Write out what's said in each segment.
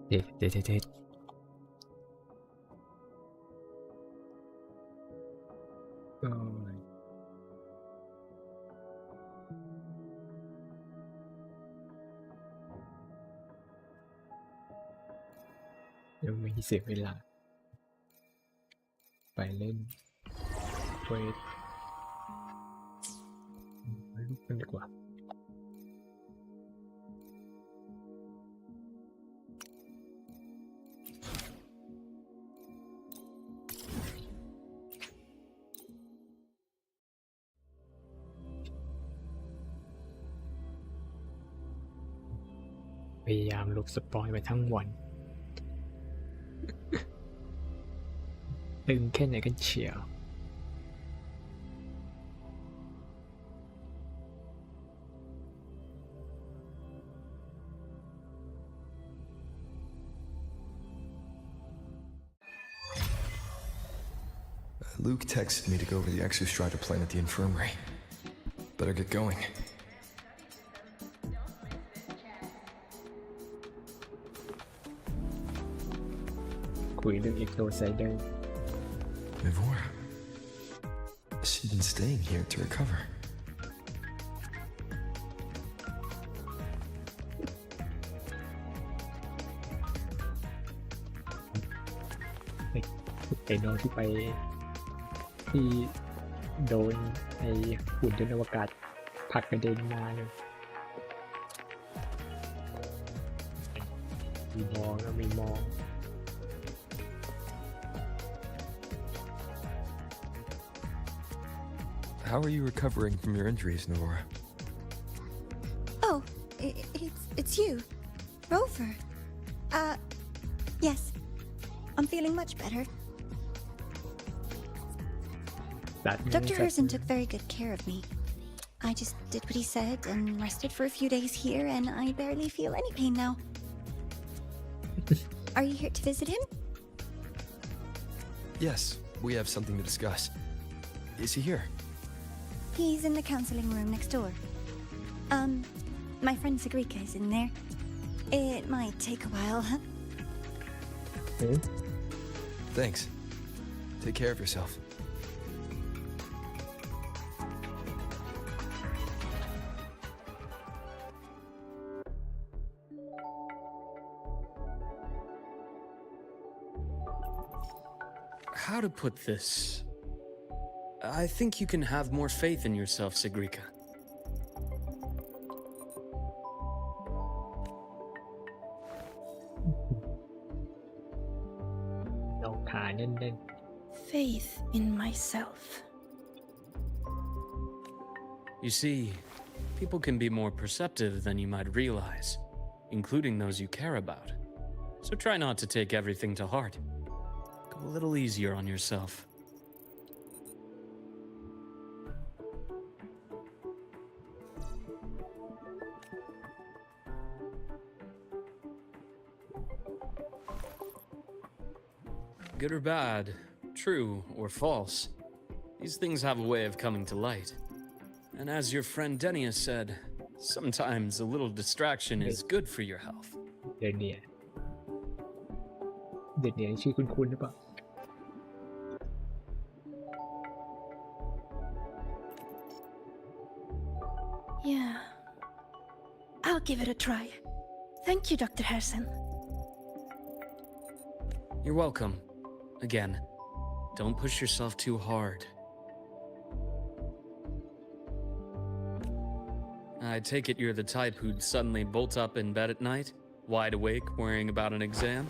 เด็ดยังไม่เสียเวลาไปเล่นเควสลุกกันดีกว่าพยายามลบสปอยไปทั้งวันตึงแค่ไหนกันเชียวLuke texted me to go over the exostrider plan at the infirmary. Better get going. Mivora. She's been staying here to recover. Cái đóที่ไปที่โดนไอ้หุ่นยนต์อวกาศผลักกระเด็นมาเนี่ยมีมองแล้วมีมอง How are you recovering from your injuries, Navora? Oh, it's you, Rover. Yes. I'm feeling much better. Dr. Herson took very good care of me. I just did what he said and rested for a few days here, and I barely feel any pain now. Are you here to visit him? Yes, we have something to discuss. Is he here? He's in the counseling room next door. My friend Sigrika is in there. It might take a while, huh? Thanks. Take care of yourself. How to put this? I think you can have more faith in yourself, Sigrika. Faith in myself. You see, people can be more perceptive than you might realize, including those you care about. So try not to take everything to heart. Go a little easier on yourself. Good or bad, true or false, these things have a way of coming to light. And as your friend Denia said, sometimes a little distraction is good for your health. เด็กเนี่ยชื่อคุ้นๆหรือเปล่า Yeah. I'll give it a try. Thank you, Dr. Herson. You're welcome. Again, don't push yourself too hard. I take it you're the type who'd suddenly bolt up in bed at night, wide awake, worrying about an exam?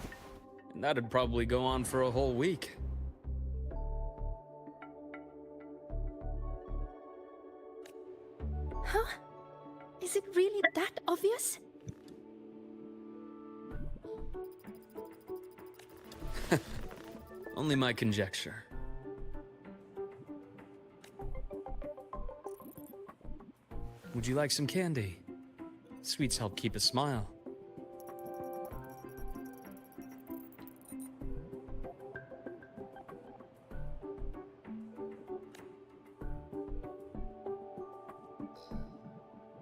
And that'd probably go on for a whole week. Huh? Is it really that obvious? Only my conjecture. Would you like some candy? Sweets help keep a smile.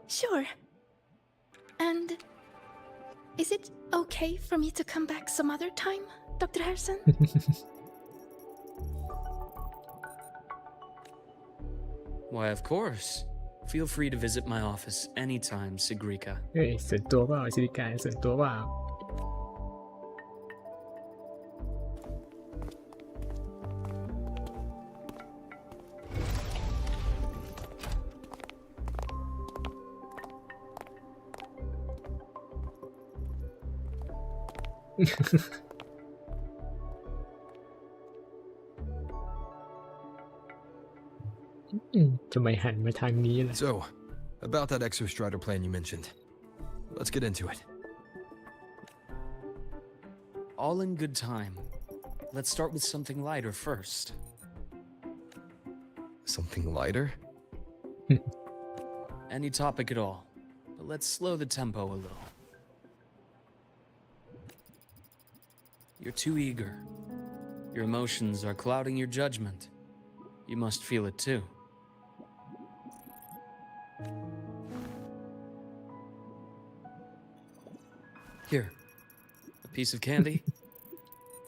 Sure. And is it okay for me to come back some other time, Dr. Harrison? Why, of course. Feel free to visit my office anytime, Sigrika. เฮ้ยส่วนตัวเปล่าชิริกาส่วนตัวเปล่า ทำไมหันมาทางนี้ล่ะ So, about that exostrider plan you mentioned. Let's get into it. All in good time. Let's start with something lighter first. Something lighter? Any topic at all. But let's slow the tempo a little. You're too eager. Your emotions are clouding your judgment. You must feel it too. Here, a piece of candy.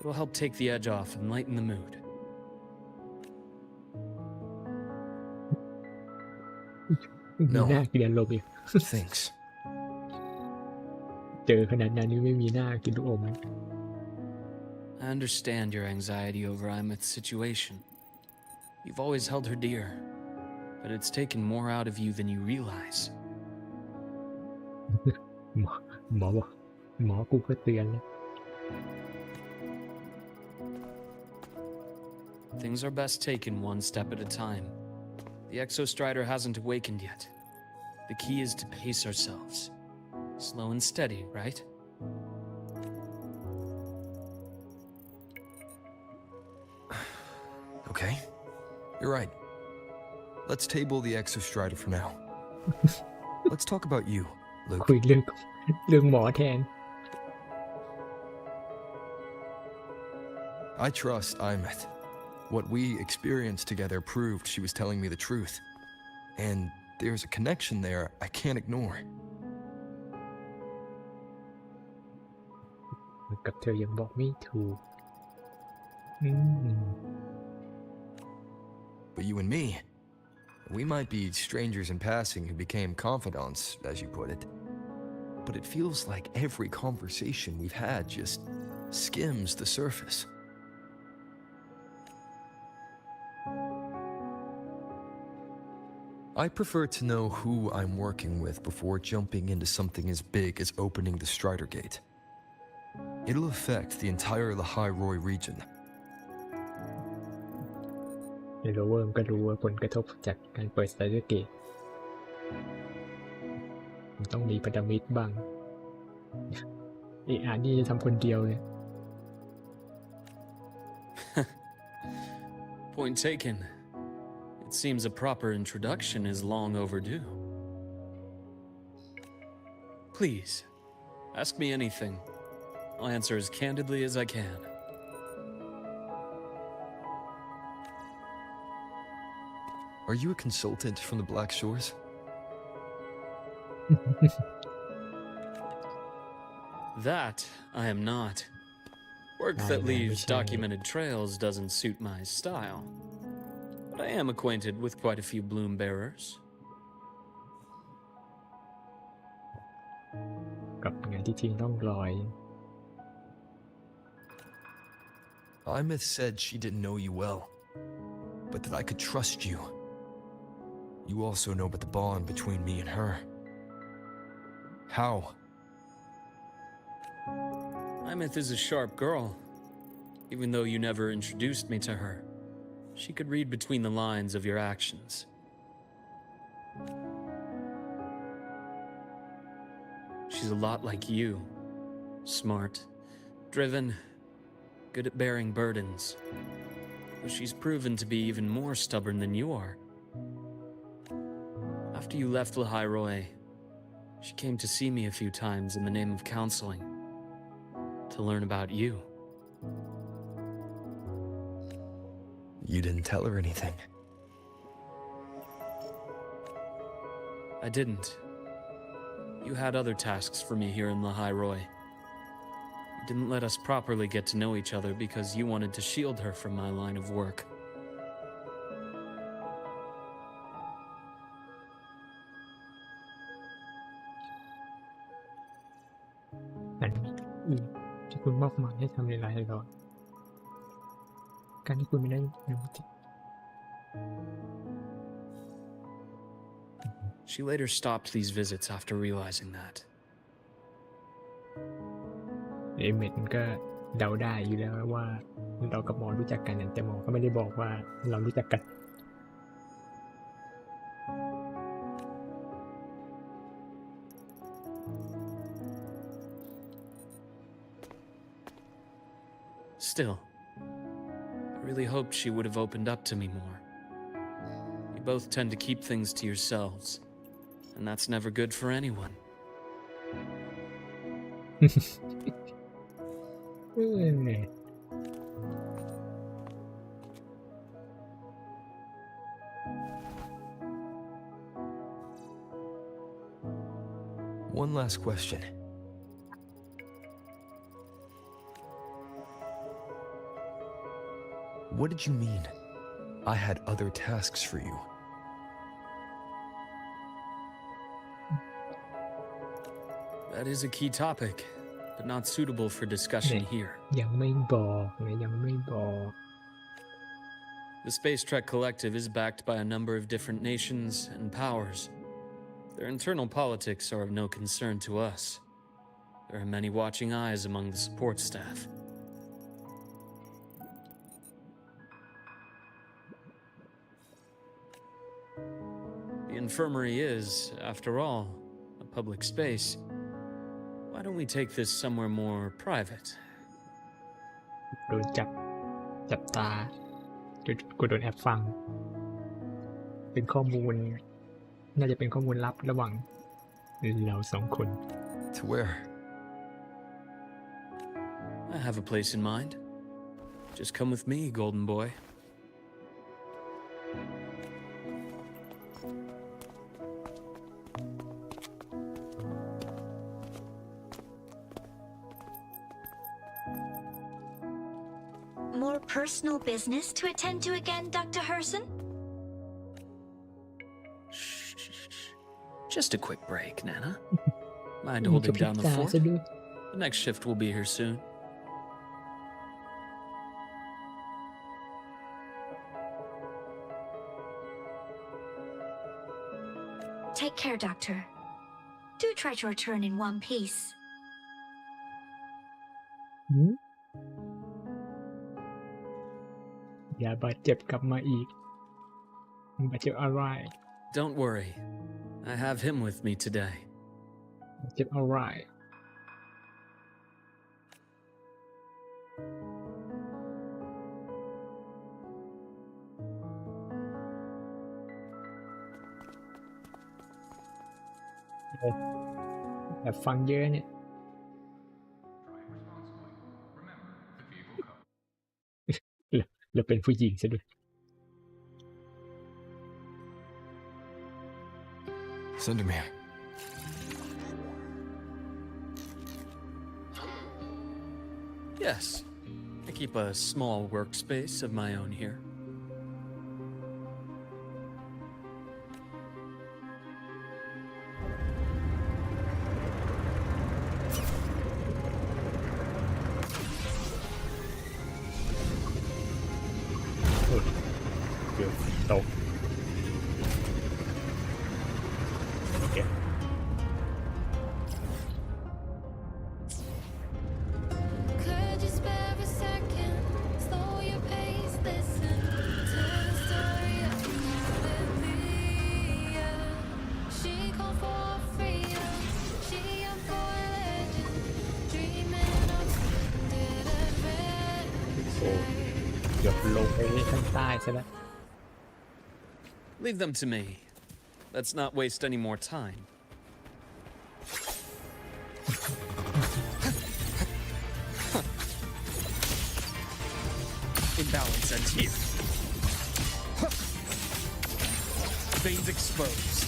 It'll help take the edge off and lighten the mood. มีหน้ากินอารมณ์อีก Thanks. เจอขนาดนั้นนี่ไม่มีหน้ากินลูกอม I understand your anxiety over Imeth's situation. You've always held her dear, but it's taken more out of you than you realize. หมอบอกหมอกูก็เตือนแล้ว Things are best taken one step at a time. The exostrider hasn't awakened yet. The key is to pace ourselves. Slow and steady, right? Okay. You're right. Let's table the exostrider for now. Let's talk about you, Luke. คุยเรื่องหมอแทน I trust Imeth. What we experienced together proved she was telling me the truth. And there's a connection there I can't ignore. กับเธอยังบอกไม่ถูก But you and me, we might be strangers in passing who became confidants, as you put it. But it feels like every conversation we've had just skims the surface. I prefer to know who I'm working with before jumping into something as big as opening the Strider Gate. It'll affect the entire Lehigh Roy region. ในโรเวอร์มันก็รู้ว่าผลกระทบจากการเปิดสไตเดอร์เกตมันต้องมีพันธมิตรบ้างนี่จะทำคนเดียวเลย Point taken. It seems a proper introduction is long overdue. Please, ask me anything. I'll answer as candidly as I can. Are you a consultant from the Black Shores? That I am not. Work that leaves documented trails doesn't suit my style. But I am acquainted with quite a few bloom bearers. กับงานที่ทิ้งร่องรอย Imeth said she didn't know you well, but that I could trust you. You also know about the bond between me and her. How? Imeth is a sharp girl. Even though you never introduced me to her, she could read between the lines of your actions. She's a lot like you. Smart, driven, good at bearing burdens. But she's proven to be even more stubborn than you are. After you left Lehigh Roy, she came to see me a few times in the name of counseling, to learn about you. You didn't tell her anything. I didn't. You had other tasks for me here in Lehigh Roy. didn't let us properly get to know each other because you wanted to shield her from my line of work. แต่มีอื่นที่คุณมอบหมายให้ทำในรายละการที่คุณไม่ได้อนุมัติ She later stopped these visits after realizing that. เอเมดมันก็เดาได้อยู่แล้วว่าเรากับหมอรู้จักกันแต่หมอก็ไม่ได้บอกว่าเรารู้จักกัน Still, I really hoped she would have opened up to me more. You both tend to keep things to yourselves, and that's never good for anyone. เนี่ย One last question. What did you mean? I had other tasks for you. That is a key topic, but not suitable for discussion here. ยังไม่บอกนะยังไม่บอก The Space Trek Collective is backed by a number of different nations and powers. Their internal politics are of no concern to us. There are many watching eyes among the support staff. The infirmary is, after all, a public space. Why don't we take this somewhere more private? โดนจับตากูโดนแอบฟัง เป็นข้อมูล น่าจะเป็นข้อมูลลับระหว่างเราสองคน To where? I have a place in mind. Just come with me, golden boy. More personal business to attend to again, Dr. Herson? Just a quick break, Nana. Mind holding down the fort? ซะด้วย The next shift will be here soon. Take care, Doctor. Do try to return in one piece. หืมอย่าบาดเจ็บกลับมาอีกบาดเจ็บอะไร Don't worry. I have him with me today. บาดเจ็บอะไรแบบฟังเยอะเนี่ย เราเป็นผู้หญิงซะด้วย Send him here. Yes. I keep a small workspace of my own here. Good. Stop. Okay. Could you spare a second? Slow your pace, listen to the story of Olivia. She called for freedom. She a boy legend, dreaming of splendid adventure. เกือบลงไปข้างใต้ซะแล้ว Leave them to me. Let's not waste any more time. Imbalance ends here. Veins exposed.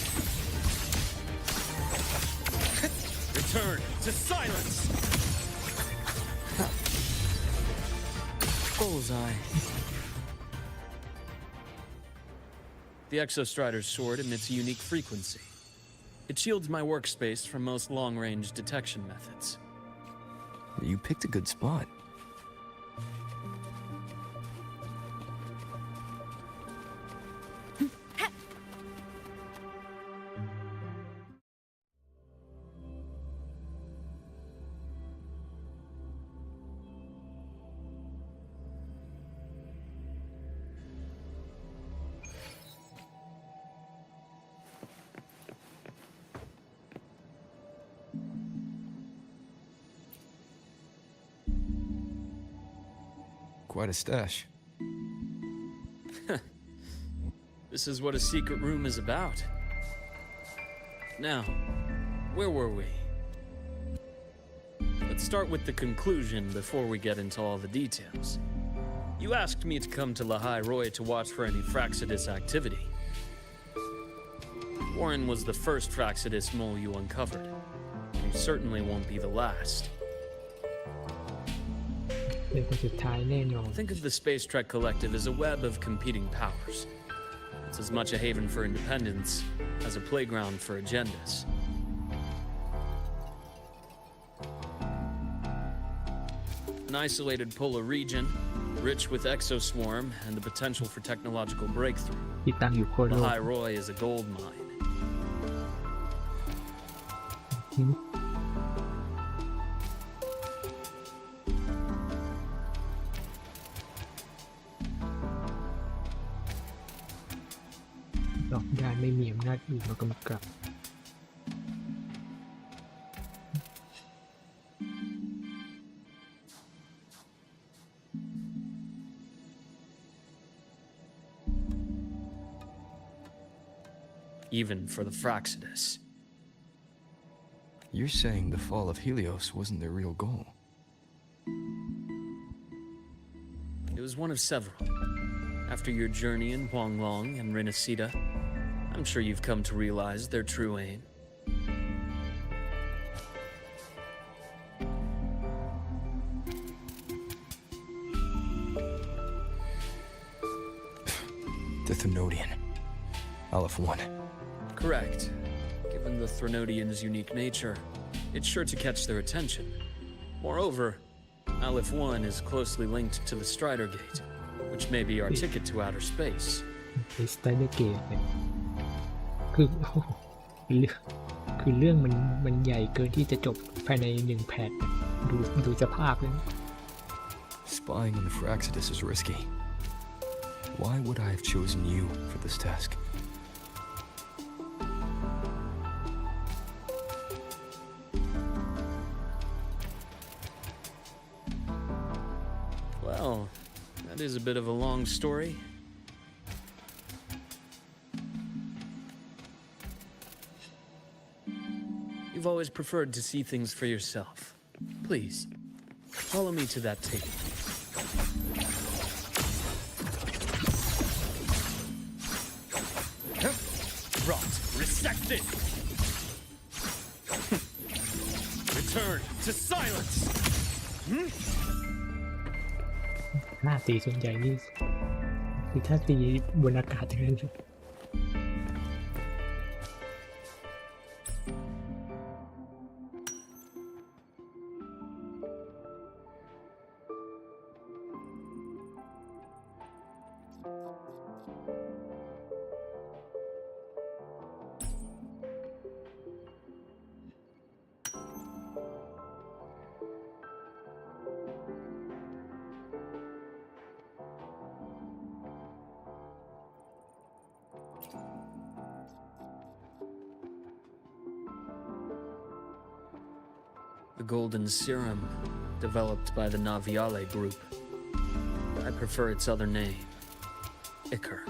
Return to silence. Bullseye. The Exostrider's sword emits a unique frequency. It shields my workspace from most long-range detection methods. You picked a good spot. Quite a stash. This is what a secret room is about. Now, where were we? Let's start with the conclusion before we get into all the details. You asked me to come to Lahai Roy to watch for any Fraxidus activity. Warren was the first Fraxidus mole you uncovered, and he certainly won't be the last. เป็นคนสุดท้ายแน่นอน Think of the Space Trek Collective as a web of competing powers. It's as much a haven for independence as a playground for agendas. An isolated polar region, rich with exoswarm and the potential for technological breakthrough. ที่ตั้งอยู่โคตรโลก Lahai Roy is a gold mine. ดอกดานไม่มีอำนาจอื่นมากำกับ Even for the Fraxidus. You're saying the fall of Helios wasn't their real goal. It was one of several. After your journey in Huanglong and Renacida, I'm sure you've come to realize their true aim. The Thenodian. Aleph 1. Correct. Given the Threnodians' unique nature, it's sure to catch their attention. Moreover, Aleph 1 is closely linked to the Strider Gate, which may be our ticket to outer space. ไอ้สไตเลอร์เกตเนี่ยคือโอ้โหคือเรื่องมันใหญ่เกินที่จะจบภายใน1แพทดูสภาพเลย Spying on the Fraxidus is risky. Why would I have chosen you for this task? Well, that is a bit of a long story. You've always preferred to see things for yourself. Please, follow me to that table. Rot, resected! Return to silence! หน้าตีส่วนใหญ่นี่คือถ้าตีบนอากาศทั้งนั้น The golden serum, developed by the Naviale group. I prefer its other name, Icar.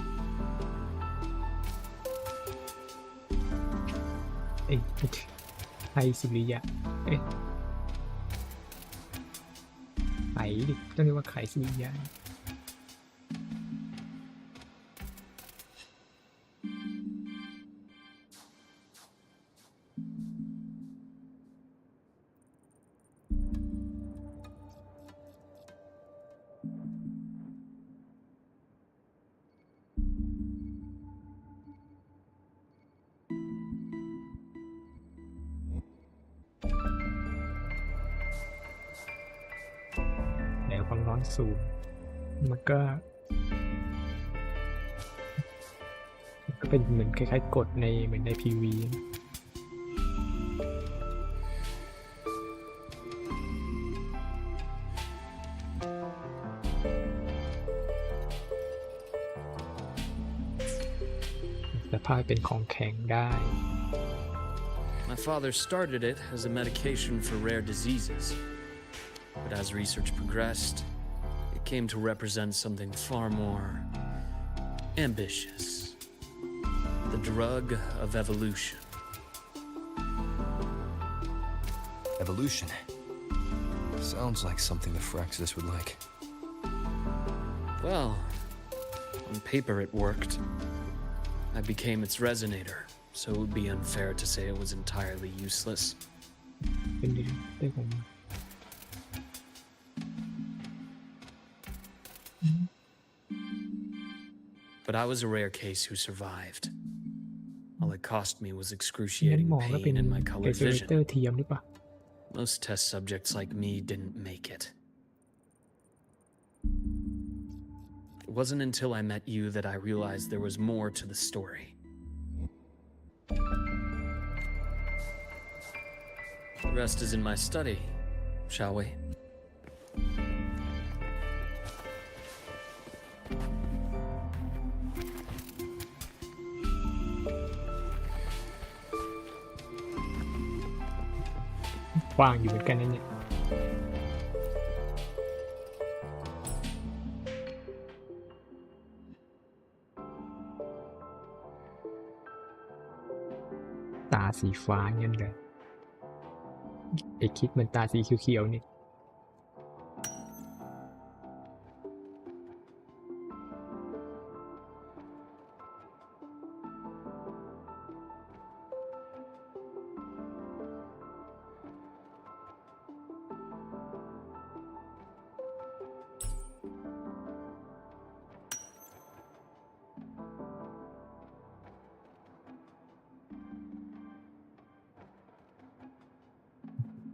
เอ้ยไอสุริยะเอ๊ะไขดิต้องเรียกว่าไขสุริยะ ร้อนสูงมันก็เป็นเหมือนคล้ายๆกฎในเหมือนใน PV แต่ผ้าเป็นของแข็งได้ My father started it as a medication for rare diseases. But as research progressed, it came to represent something far more ambitious. The drug of evolution. Evolution. Sounds like something the Phyrexis would like. Well, on paper it worked. I became its resonator, so it would be unfair to say it was entirely useless. เป็นได้ผม But I was a rare case who survived. All it cost me was งั้น excruciating หมอก็เป็น pain and my เอ colored เซเลเตอ vision. ร์เทียมหรือเปล่า Most test subjects like me didn't make it. It wasn't until I met you that I realized there was more to the story. The rest is in my study, shall we? กว้างอยู่เหมือนกันนะเนี่ยตาสีฟ้าเงี้ยเลยไอคิดมันตาสีเขียวๆนี่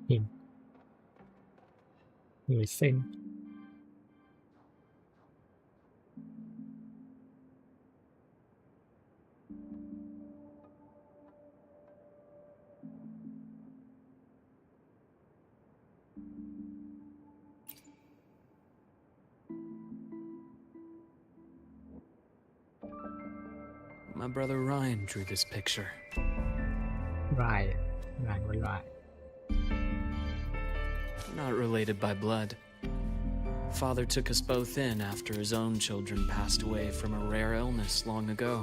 เห็นหน่วยเส้น My brother Ryan drew this picture. รายไว้ราย Not related by blood. Father took us both in after his own children passed away from a rare illness long ago. .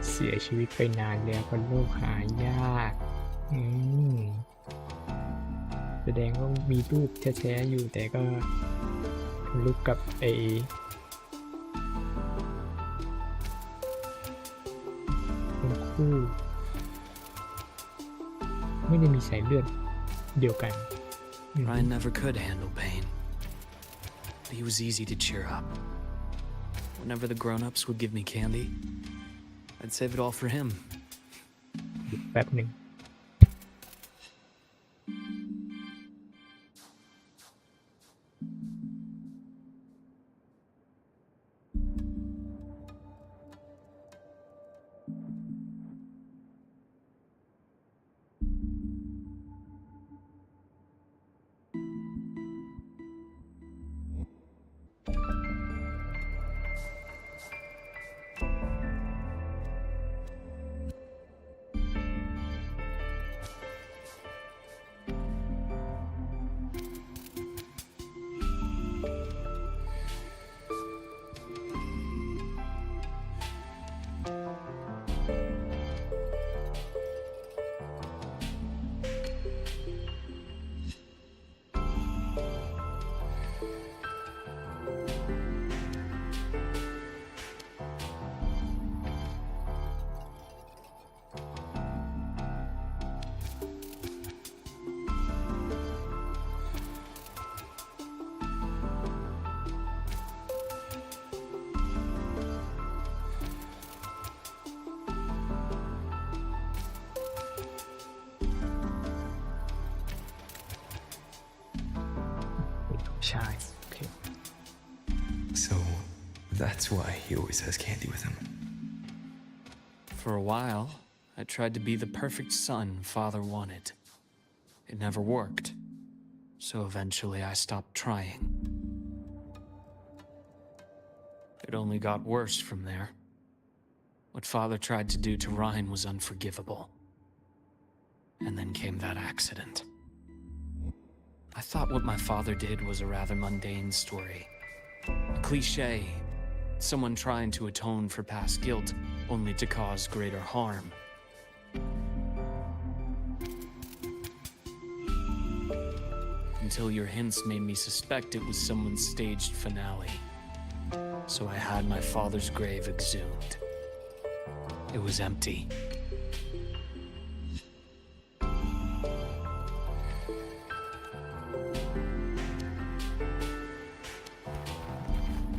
เสียชีวิตไปนานแล้วเพราะโรคหายาก แสดงว่ามีรูปแท้ๆอยู่แต่ก็รูปกับคนคู่ ไม่ได้มีสายเลือดเดียวกัน Ryan never could handle pain, but he was easy to cheer up. Whenever the grown-ups would give me candy, I'd save it all for him. แป๊บหนึ่ง ชายโอเค So that's why he always has candy with him. For a while, I tried to be the perfect son Father wanted. It never worked, so eventually I stopped trying. It only got worse from there. What Father tried to do to Ryan was unforgivable. And then came that accident. I thought what my father did was a rather mundane story. A cliche. Someone trying to atone for past guilt, only to cause greater harm. Until your hints made me suspect it was someone's staged finale. So I had my father's grave exhumed. It was empty.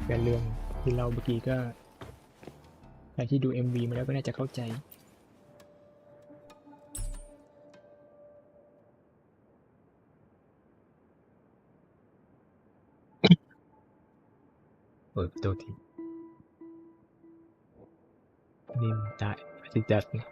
เป็นเรื่องที่เราเมื่อกี้ก็ใครที่ดู MV มาแล้วก็น่าจะเข้าใจเปิดประตูทีนิ่มตายสิจัดนะ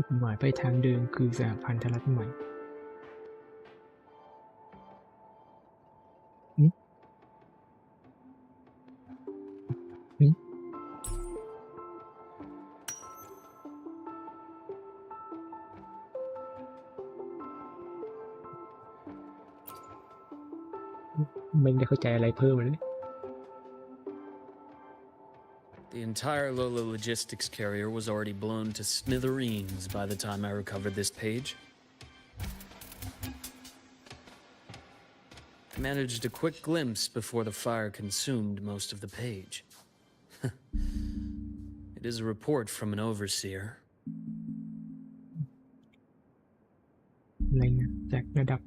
จุดหมายปลายทางเดิมคือสหพันธรัฐใหม่ไม่ได้เข้าใจอะไรเพิ่มเลย The entire Lola logistics carrier was already blown to smithereens by the time I recovered this page. I managed a quick glimpse before the fire consumed most of the page. It is a report from an overseer. อะไรเงี้ยจากระดับ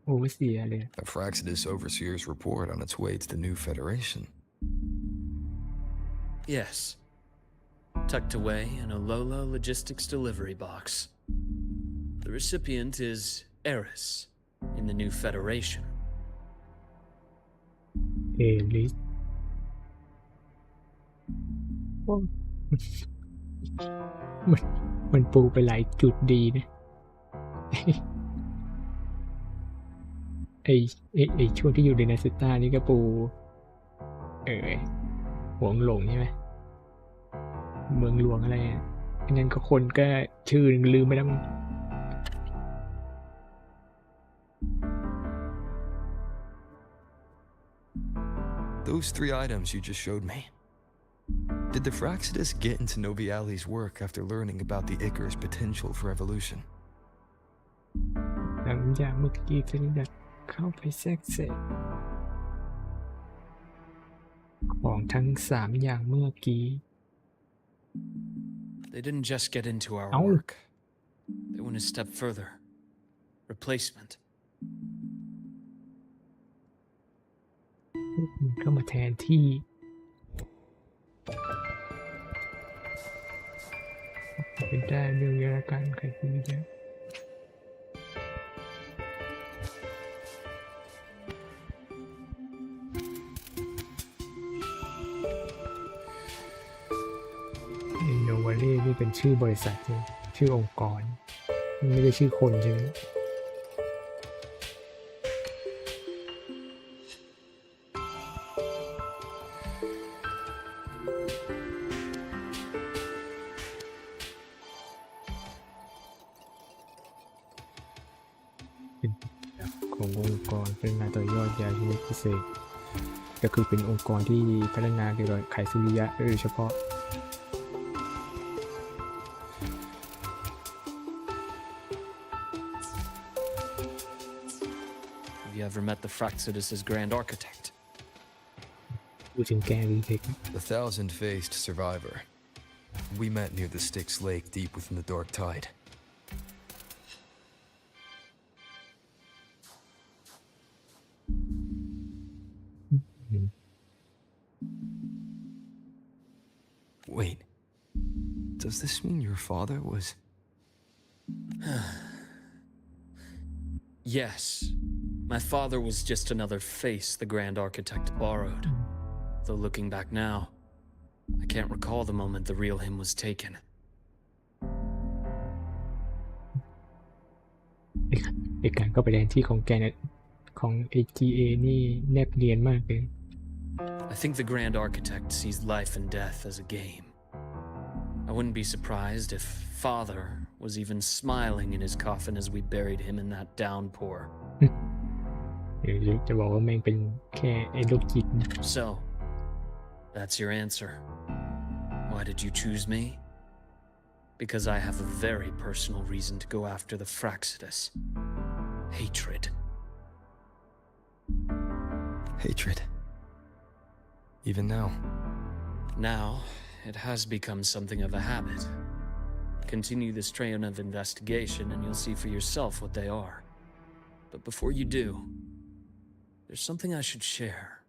โอเวอร์เซียเลย A Fraxidus overseer's report on its way to the new Federation. Yes. Tucked away in a Lola logistics delivery box. The recipient is Eris in the new Federation. เอลิสมันปูไปหลายจุดดีนะไอช่วงที่อยู่ในนาซิต้านี่ก็ปูหวงหลงใช่ไหมเมืองหลวงอะไรนั่นก็คนก็ชื่อลืมไปแล้ว Those 3 items you just showed me. Did the Fraxidus get into Noviali's work after learning about the Icar's potential for evolution? หลังจากเมื่อกี้เฟริดัสเข้าไปแทรกแซงของทั้ง3อย่างเมื่อกี้ They didn't just get into our Ow. work. They went a step further. Replacement. เข้ามาแทนที่เป็นได้เรื่องยาการใครคือเยอะโนวาเล่นี่เป็นชื่อบริษัทใช่ไหมชื่อองค์กรไม่ได้ชื่อคนใช่ไหมขององค์กรพัฒนาต่อยอดยาชนิดพิเศษก็คือเป็นองค์กรที่พัฒนาเกี่ยวกับไขสุริยะโดยเฉพาะ Have you ever met the Fraxidus' grand architect? พูดถึงแกรีเทค The thousand-faced survivor. We met near the Styx Lake deep within the dark tide. Wait, does this mean your father was... Yes, my father was just another face the Grand Architect borrowed. Though looking back now, I can't recall the moment the real him was taken. ไอ้การเข้าไปแทนที่ของแกเนี่ยของ AGA นี่แนบเนียนมากเลย I think the Grand Architect sees life and death as a game. I wouldn't be surprised if Father was even smiling in his coffin as we buried him in that downpour. หรือจะบอกว่าแม่งเป็นแค่ไอ้โรคจิต So, that's your answer. Why did you choose me? Because I have a very personal reason to go after the Fraxidus. Hatred. hatred? Even now? Now, it has become something of a habit. Continue this train of investigation and you'll see for yourself what they are. But before you do, there's something I should share.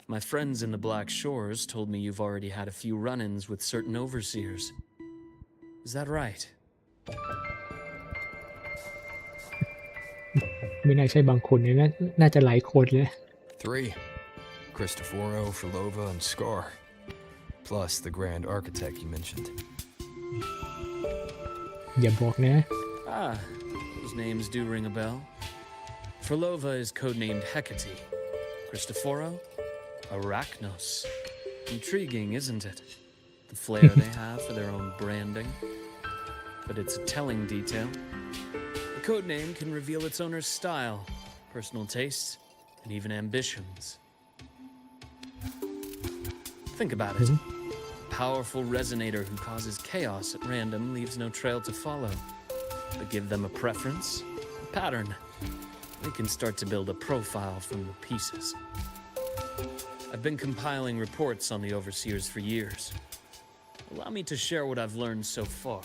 My friends in the Black Shores told me you've already had a few run-ins with certain overseers. Is that right? ไม่น่าใช่บางคนเลยนะน่าจะหลายคนเลย 3. Cristoforo, Frolova, and Scar. Plus the Grand Architect you mentioned. อย่าบอกนะ Ah, those names do ring a bell. Frolova is codenamed Hecate. Cristoforo? Arachnos. Intriguing, isn't it? The flair they have for their own branding. But it's a telling detail. The codename can reveal its owner's style, personal tastes, and even ambitions. Think about it. A powerful resonator who causes chaos at random leaves no trail to follow. But give them a preference, a pattern. They can start to build a profile from the pieces. I've been compiling reports on the overseers for years. Allow me to share what I've learned so far.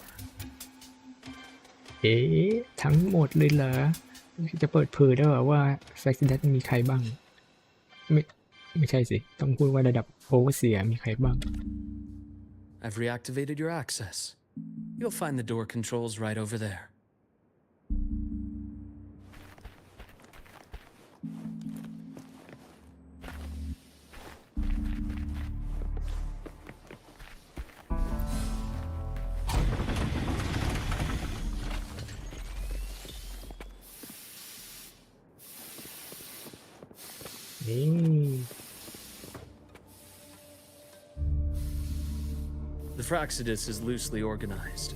เอ๊ะทั้งหมดเลยเหรอจะเปิดเผยได้เหรอว่าแฟกซิดัสมีใครบ้างไม่ใช่สิต้องพูดว่าระดับโอเวอร์เซียมีใครบ้าง I've reactivated your access. You'll find the door controls right over there. The Fraxidus is loosely organized.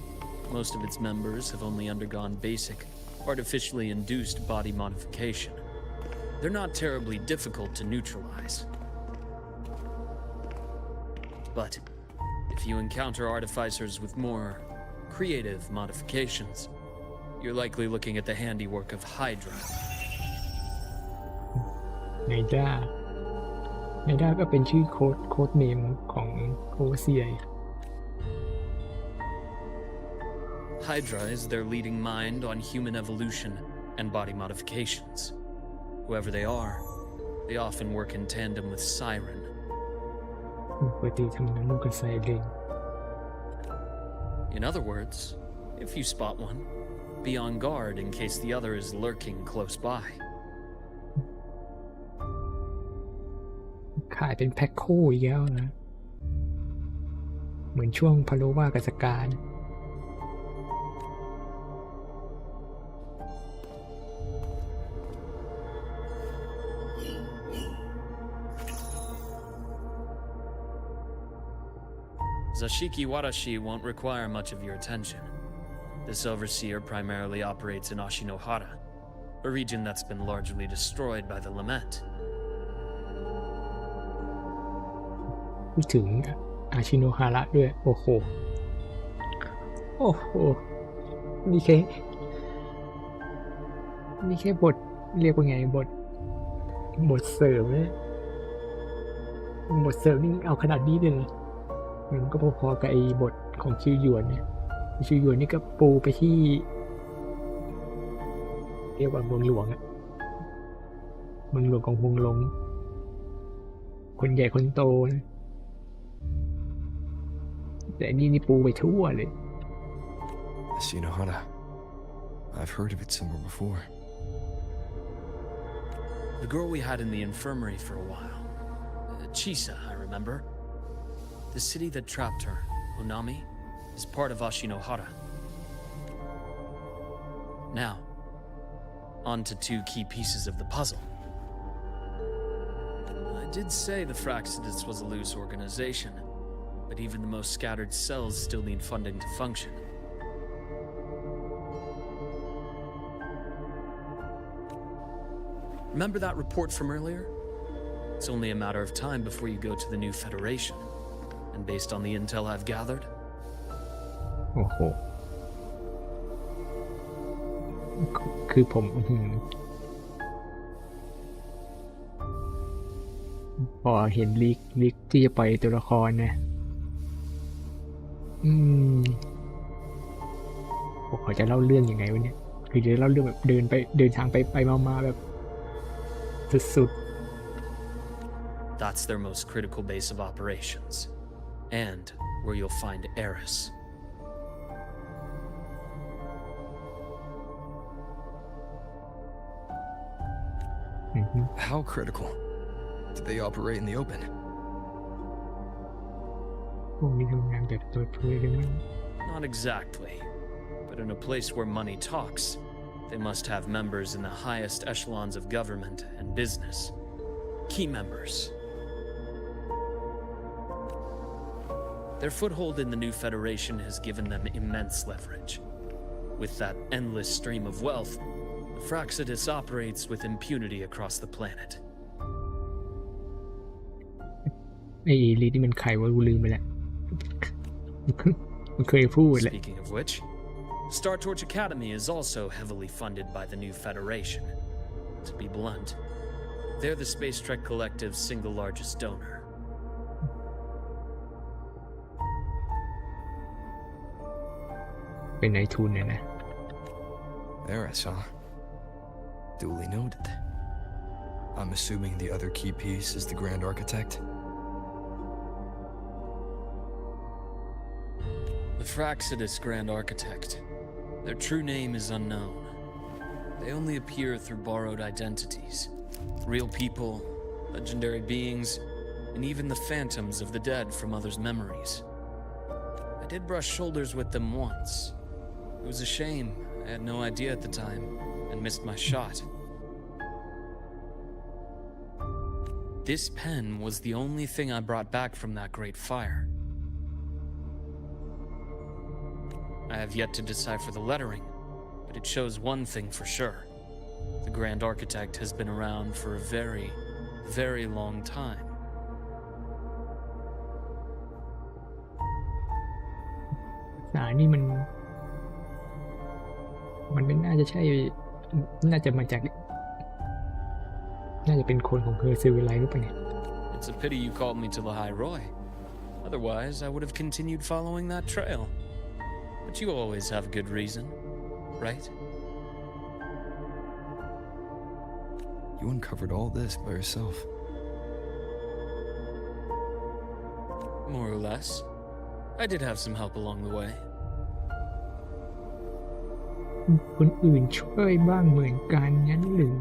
Most of its members have only undergone basic, artificially induced body modification. They're not terribly difficult to neutralize. But if you encounter artificers with more creative modifications, you're likely looking at the handiwork of Hydra. ไนด้าก็เป็นชื่อโค้ดเนมของโอเวอร์เซีย Hydra is their leading mind on human evolution and body modifications. Whoever they are, they often work in tandem with Siren. ปกติทำงานร่วมกับไซเรน In other words, if you spot one, be on guard in case the other is lurking close by. ขายเป็นแพ็คคู่อีกแล้วนะเหมือนช่วงพาโลวากับสการ Zashiki Warashi won't require much of your attention. This overseer primarily operates in Ashinohara, a region that's been largely destroyed by the lament. พูดถึงอาชิโนฮาระด้วยโอ้โหนี่ นี่แค่บทเรียกว่าไงบทเสริมเนี่ยบทเสริมนี่เอาขนาดนี้เลยเหรอมันก็พอๆกับไอ้บทของชื่อหยวนเนี่ยชื่อหยวนนี่ก็ปูไปที่เรียกว่าเมืองหลวงอะเมืองหลวงของฮงลงคนใหญ่คนโตนะแต่อันนี่ปูไปทั่วเลย Shinohara. I've heard of it somewhere before. The girl we had in the infirmary for a while. Chisa, I remember. The city that trapped her, Onami, is part of Ashinohara. Now, on to two key pieces of the puzzle. I did say the Fraxidus was a loose organization, but even the most scattered cells still need funding to function. Remember that report from earlier? It's only a matter of time before you go to the new Federation. And based on the intel I've gathered, โอ้โหคือผมพอเห็นลีกที่จะปล่อยตัวละครนะผมเขาจะเล่าเรื่องยังไงวะเนี่ยคือจะเล่าเรื่องแบบเดินทางไปมาแบบสุด that's their most critical base of operations. And where you'll find Eris. How critical? Do they operate in the open? พวกนี้ทำงานแบบเปิดเผยเลยมั้ง Not exactly. But in a place where money talks, they must have members in the highest echelons of government and business. Key members. Their foothold in the new Federation has given them immense leverage. With that endless stream of wealth, the Fraxidus operates with impunity across the planet. ไอ้ลีนี่มันใครวะกูลืมไปแล้ว มันเคยพูดแหละ Speaking of which, Star Torch Academy is also heavily funded by the new Federation. To be blunt, they're the Space Trek Collective's single largest donor. เป็นนายทุนเนี่ยนะ Eris, huh? Duly noted. I'm assuming the other key piece is the Grand Architect? The Fraxidus Grand Architect. Their true name is unknown. They only appear through borrowed identities. Real people, legendary beings, and even the phantoms of the dead from others' memories. I did brush shoulders with them once. It was a shame. I had no idea at the time and missed my shot. This pen was the only thing I brought back from that great fire. I have yet to decipher the lettering, but it shows one thing for sure. The Grand Architect has been around for a very, very long time. นี่มันไม่น่าจะใช่น่าจะมาจากน่าจะเป็นคนของเพอร์ซิวิไลหรือเปล่าเนี่ย It's a pity you called me to the High Roy. Otherwise, I would have continued following that trail. But you always have good reason, right? You uncovered all this by yourself. More or less. I did have some help along the way. คนอื่นช่วยบ้างเหมือนกันงั้นหรือ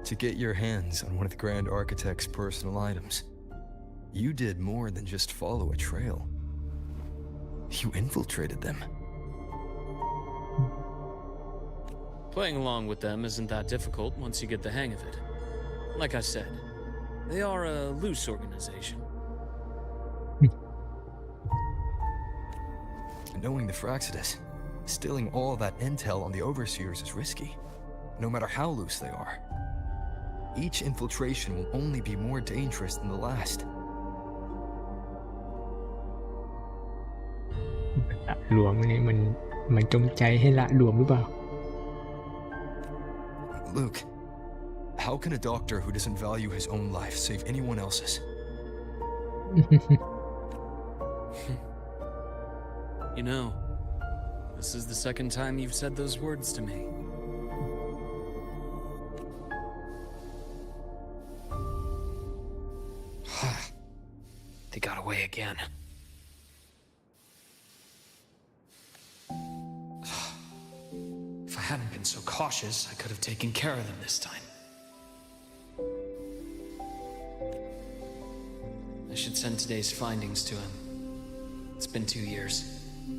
To get your hands on one of the Grand Architect's personal items, you did more than just follow a trail. You infiltrated them. Playing along with them isn't that difficult once you get the hang of it. Like I said, they are a loose organization. Knowing the Fraxidus, stealing all that intel on the Overseers is risky, no matter how loose they are. Each infiltration will only be more dangerous than the last. หลวมนี่มันจงใจให้ละหลวมหรือเปล่า Luke, how can a doctor who doesn't value his own life save anyone else's? You know, this is the second time you've said those words to me. They got away again. If I hadn't been so cautious, I could have taken care of them this time. I should send today's findings to him. It's been 2 years.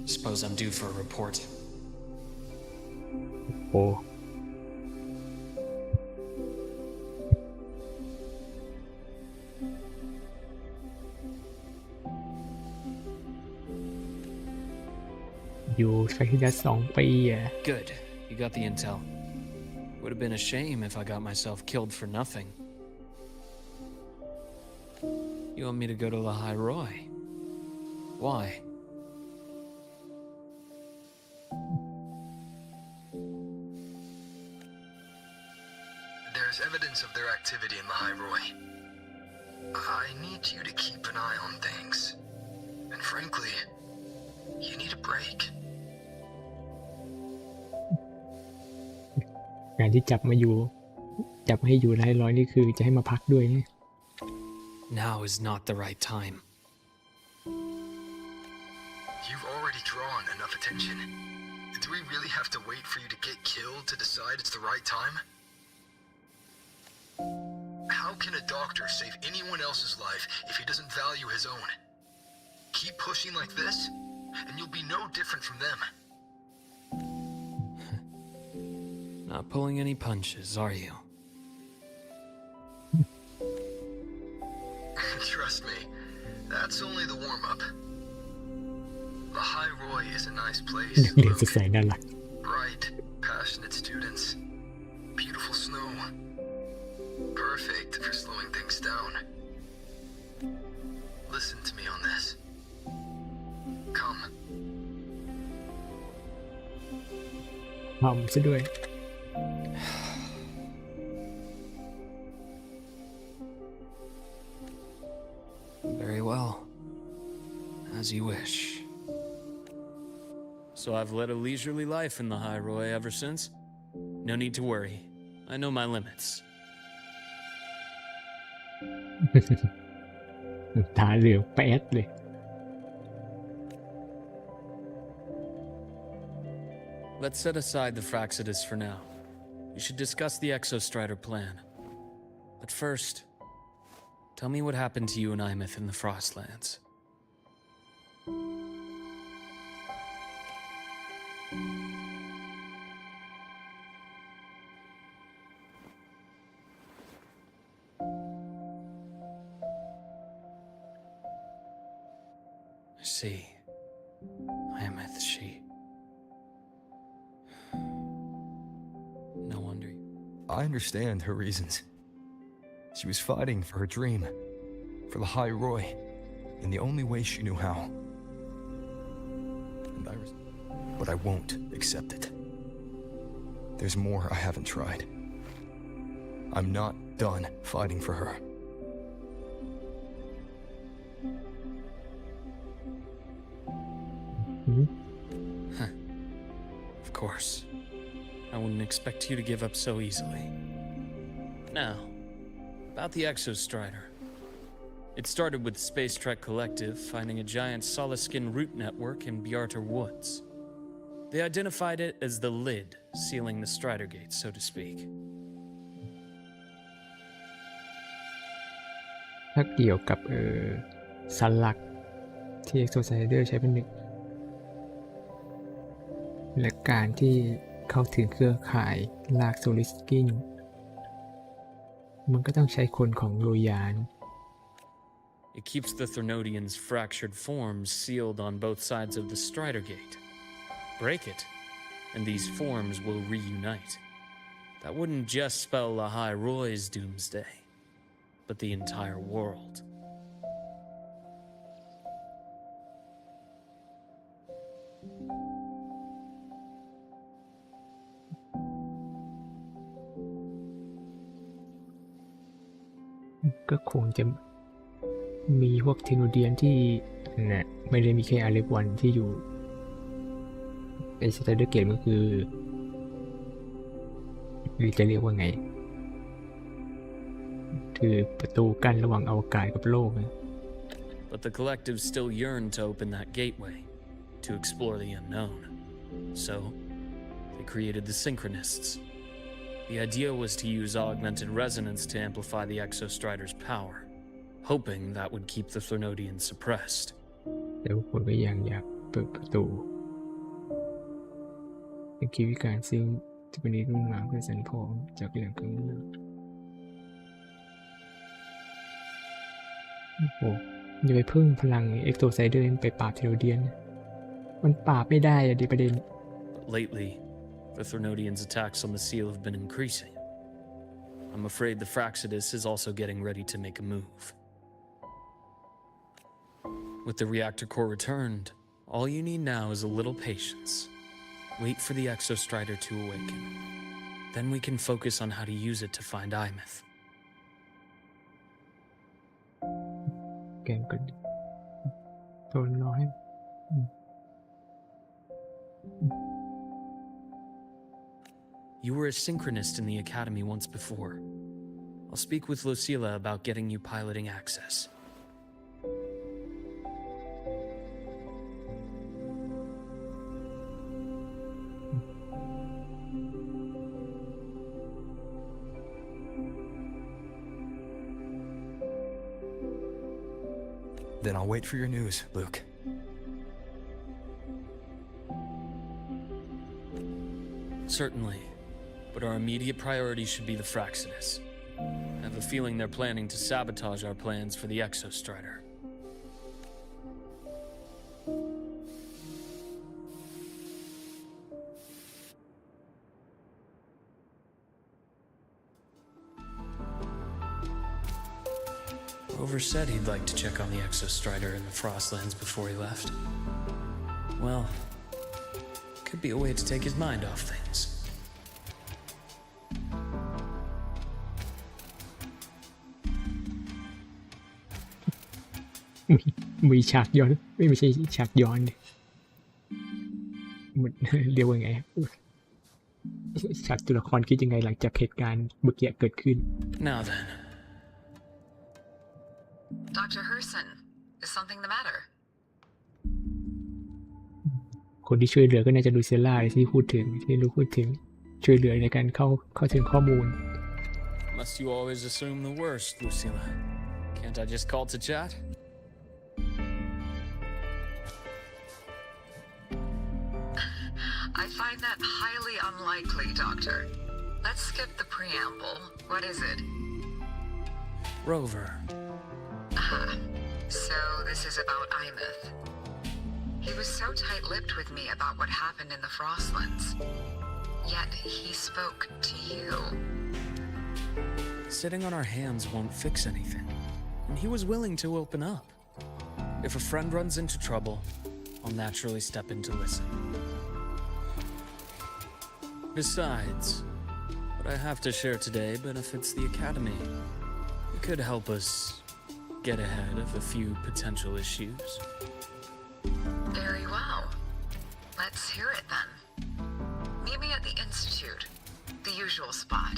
Suppose I'm due for a report. โอ้อยู่สักทีละ2 ปีอ่ะ Good. You got the intel. Would have been a shame if I got myself killed for nothing. You want me to go to Lahai Roy? Why? There's evidence of their activity in Lahai Roy. I need you to keep an eye on things. And frankly, you need a break. การที่จับมาให้อยู่ในร้อยนี่คือจะให้มาพักด้วยเนี่ย Now is not the right time. You've already drawn enough attention. Do we really have to wait for you to get killed to decide it's the right time? How can a doctor save anyone else's life if he doesn't value his own? Keep pushing like this, and you'll be no different from them. Not pulling any punches, are you? Trust me, that's only the warm-up. Lahai Roy is a nice place. นักเรียนศึกษาน่ารัก Bright, passionate students. Beautiful snow. Perfect for slowing things down. Listen to me on this. Come. ทำซะด้วย Very well. As you wish. So I've led a leisurely life in the High Roy ever since? No need to worry. I know my limits. ตาเหลืองแป๊ดเลย Let's set aside the Fraxidus for now. We should discuss the Exostrider plan. But first, tell me what happened to you and Imeth in the Frostlands. I see. Imeth, she... No wonder. I understand her reasons. She was fighting for her dream, for the High Roy, in the only way she knew how. But I won't accept it. There's more I haven't tried. I'm not done fighting for her. Of course. I wouldn't expect you to give up so easily. Now, about the Exostrider. It started with the Space Trek Collective finding a giant Solaskin root network in Bjarter Woods. They identified it as the lid sealing the Strider Gate, so to speak. ถ้าเกี่ยวกับสัญลักษณ์ที่ Exostrider ใช้เป็นหนึ่งและการที่เข้าถึงเครือข่ายลากโซลิสกินมันก็ต้องใช้คนของโรยาน It keeps the Thernodians' fractured forms sealed on both sides of the Strider Gate. Break it, and these forms will reunite. That wouldn't just spell Lahai Roy's doomsday, but the entire world. ก็คงจะมีพวกเทคโนโลยีที่นะไม่ได้มีแค่อาเล็กวันที่อยู่ไอสไตเดอร์เกตมันคือจะเรียกว่าไงคือประตูกั้นระหว่างอวกาศกับโลกนะ But the collective still yearned to open that gateway, to explore the unknown. So, they created the Synchronists. The idea was to use augmented resonance to amplify the Exostrider's power, hoping that would keep the Threnodians suppressed. แต่พวกคนก็ยังอยากเปิดประตูเป็นคิดวิการซึ่งจะเป็นรุ่งมาเพื่อสันพองจากแหล่งกำเนิดโอ้โหอย่าไปพึ่งพลังเอ็กโตไซเดอร์ไปปราบเทโรเดียนมันปราบไม่ได้อะดิประเด็น But lately, the Threnodians' attacks on the seal have been increasing. I'm afraid the Fraxidus is also getting ready to make a move. With the reactor core returned, all you need now is a little patience. Wait for the Exostrider to awaken. Then we can focus on how to use it to find Imeth. แกงกันทนรอให้ You were a synchronist in the academy once before. I'll speak with Lucilla about getting you piloting access. Then I'll wait for your news, Luke. Certainly, but our immediate priority should be the Fraxidus. I have a feeling they're planning to sabotage our plans for the Exostrider. Rover said he'd like to check on the Exostrider in the Frostlands before he left. Well, could be a way to take his mind off things. มีฉากย้อนไม่ใช่ฉากย้อนดิมัน เรียกว่าไงฉากตัวละครคิดยังไงหลังจากเหตุการณ์เมื่อกี้เกิดขึ้น Now then. Dr. Herson, is something the matter? คนที่ช่วยเหลือก็น่าจะดูเซล่าที่พูดถึงช่วยเหลือในการเข้าถึงข้อมูล Must you always assume the worst, Lucilla? Can't I just call to chat? I find that highly unlikely, Doctor. Let's skip the preamble. What is it? Rover. So this is about Imeth. He was so tight-lipped with me about what happened in the Frostlands. Yet he spoke to you. Sitting on our hands won't fix anything, and he was willing to open up. If a friend runs into trouble, I'll naturally step in to listen. Besides, what I have to share today benefits the Academy. It could help us get ahead of a few potential issues. Very well. Let's hear it then. Meet me at the Institute, the usual spot.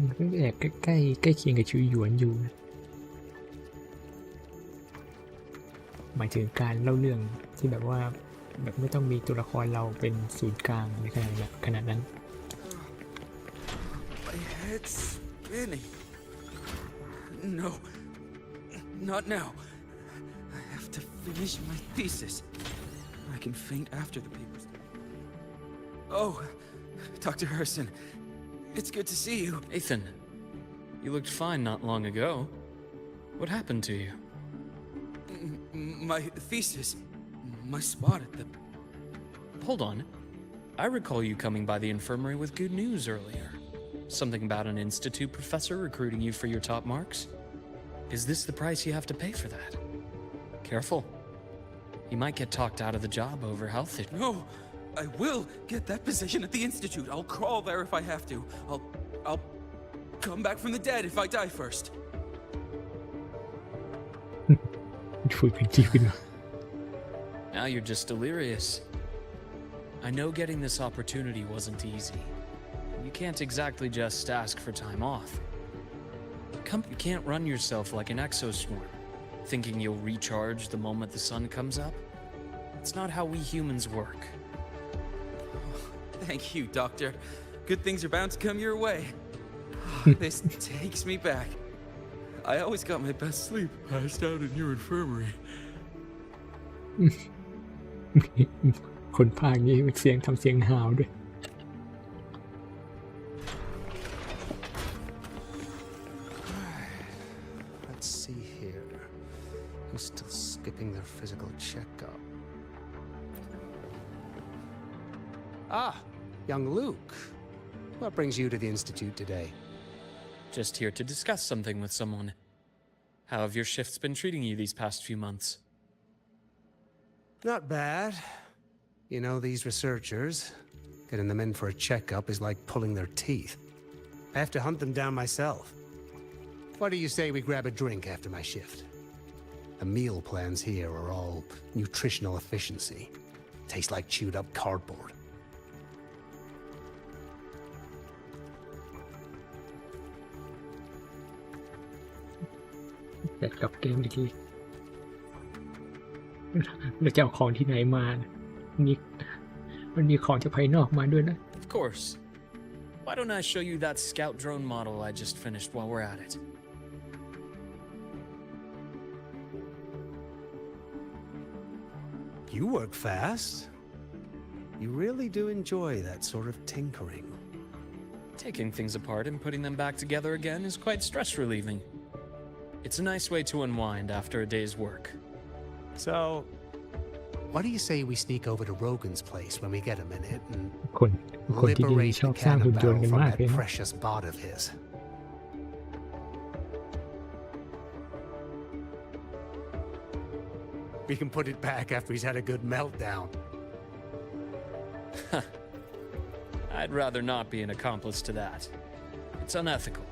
มันก็แอบใกล้เคียงกับชิวหยวนอยู่นะหมายถึงการเล่าเรื่องที่แบบว่าแบบไม่ต้องมีตัวละครเราเป็นศูนย์กลางในขนาดนั้น My head's spinning. No, not now. I have to finish my thesis. I can faint after the papers. Oh, Dr. Herson, it's good to see you. Ethan, you looked fine not long ago. What happened to you? My thesis, my spot at the... Hold on. I recall you coming by the infirmary with good news earlier. Something about an institute professor recruiting you for your top marks? Is this the price you have to pay for that? Careful. You might get talked out of the job over health issues. No, I will get that position at the institute. I'll crawl there if I have to. I'll come back from the dead if I die first. คุยเป็นจริงขึ้นมา Now you're just delirious. I know getting this opportunity wasn't easy. You can't exactly just ask for time off. You can't run yourself like an exoswarm, thinking you'll recharge the moment the sun comes up. It's not how we humans work. Thank you, Doctor. Good things are bound to come your way. This takes me back. I always got my best sleep passed out in your infirmary. คนพากย์นี้เสียงทำเสียงหาวด้วย Let's see here. Who's still skipping their physical checkup? Ah, young Luke. What brings you to the Institute today? Just here to discuss something with someone. How have your shifts been treating you these past few months? Not bad. You know, these researchers, getting them in for a checkup is like pulling their teeth. I have to hunt them down myself. What do you say we grab a drink after my shift? The meal plans here are all nutritional efficiency. Taste like chewed up cardboard. แต่กับเกมเมื่อกี้แล้วจะเอาของที่ไหนมามันมีของจากภายนอกมาด้วยนะ Of course. Why don't I show you that scout drone model I just finished while we're at it? You work fast. You really do enjoy that sort of tinkering. Taking things apart and putting them back together again is quite stress relieving. It's a nice way to unwind after a day's work. So, what do you say we sneak over to Rogan's place when we get a minute and คนที่ดี liberate ชอ the บสร้างหุ่นยน cannibal ต์กัน from มากเลย that นะ precious bot of his? We can put it back after he's had a good meltdown. I'd rather not be an accomplice to that. It's unethical.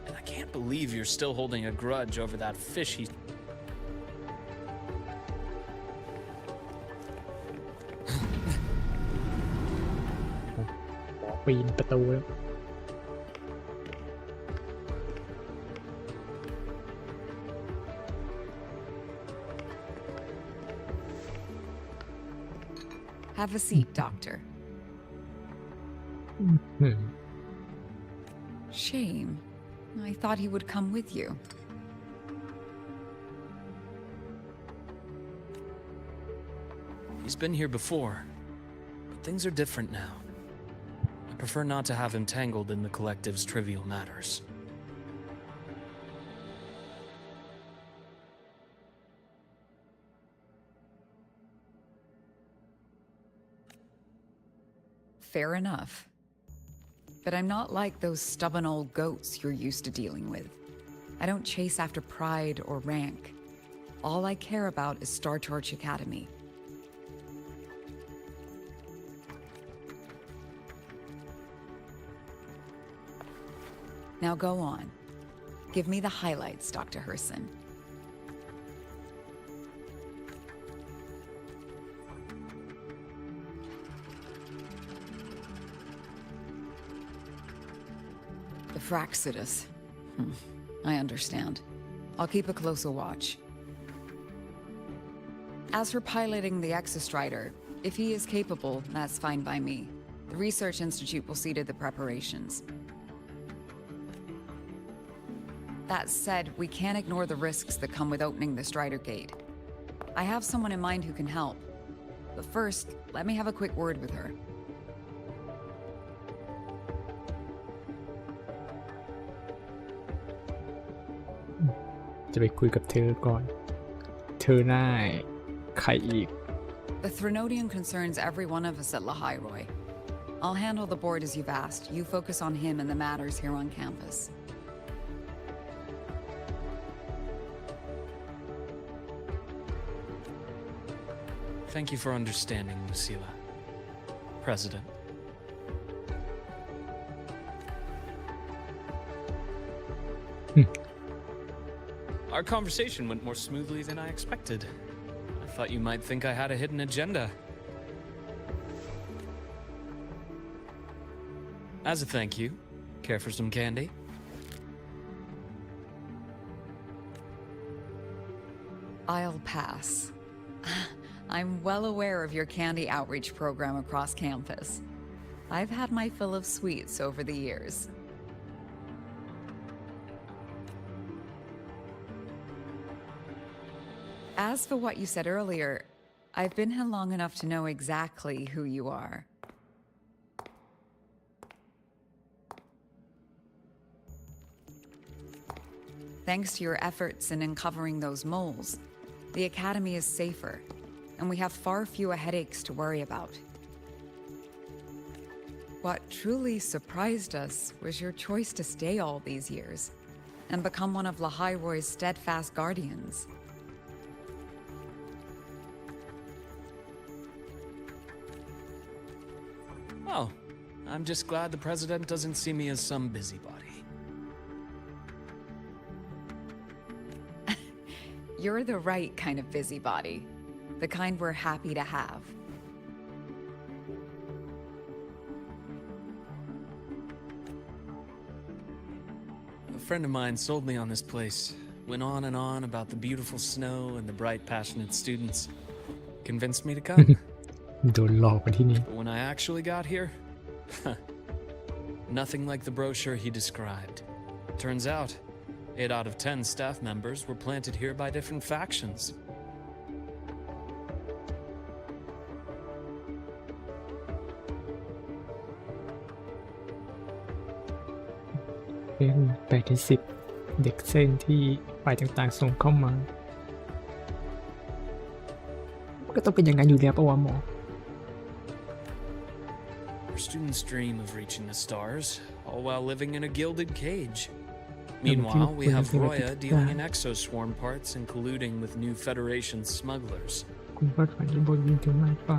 And I can't believe you're still holding a grudge over that fish he... ปีนประตูแล้ว Have a seat, Doctor. Shame. I thought he would come with you. He's been here before, but things are different now. I prefer not to have him tangled in the collective's trivial matters. Fair enough. But I'm not like those stubborn old goats you're used to dealing with. I don't chase after pride or rank. All I care about is Star Torch Academy. Now go on. Give me the highlights, Dr. Herson. The Fraxidus. I understand. I'll keep a closer watch. As for piloting the Exostrider, if he is capable, that's fine by me. The Research Institute will see to the preparations. That said, we can't ignore the risks that come with opening the Strider Gate. I have someone in mind who can help. But first, let me have a quick word with her. จะไปคุยกับเธอก่อน เธอหน้าใครอีก The Threnodium concerns every one of us at Lahairoi. I'll handle the board as you've asked. You focus on him and the matters here on campus. Thank you for understanding, Lucila. President. Our conversation went more smoothly than I expected. I thought you might think I had a hidden agenda. As a thank you, care for some candy? I'll pass. I'm well aware of your candy outreach program across campus. I've had my fill of sweets over the years. As for what you said earlier, I've been here long enough to know exactly who you are. Thanks to your efforts in uncovering those moles, the Academy is safer, and we have far fewer headaches to worry about. What truly surprised us was your choice to stay all these years, and become one of Lahai-Roy's steadfast guardians. Oh, I'm just glad the President doesn't see me as some busybody. You're the right kind of busybody. The kind we're happy to have. A friend of mine sold me on this place. Went on and on about the beautiful snow and the bright, passionate students. Convinced me to come. โดนหลอกมาที่นี่ But when I actually got here, nothing like the brochure he described. Turns out, 8 out of 10 staff members were planted here by different factions. เป็น8 ใน 10 เด็กเส้นที่ฝ่ายต่างๆส่งเข้ามา ก็ต้องเป็นอย่างนั้นอยู่แล้วปะวะหมอ Our students dream of reaching the stars, all while living in a gilded cage. Meanwhile, we have Roya dealing in exoswarm parts and colluding with new Federation smugglers. คุณวาดฝันบนยิงถึงไม้ฟ้า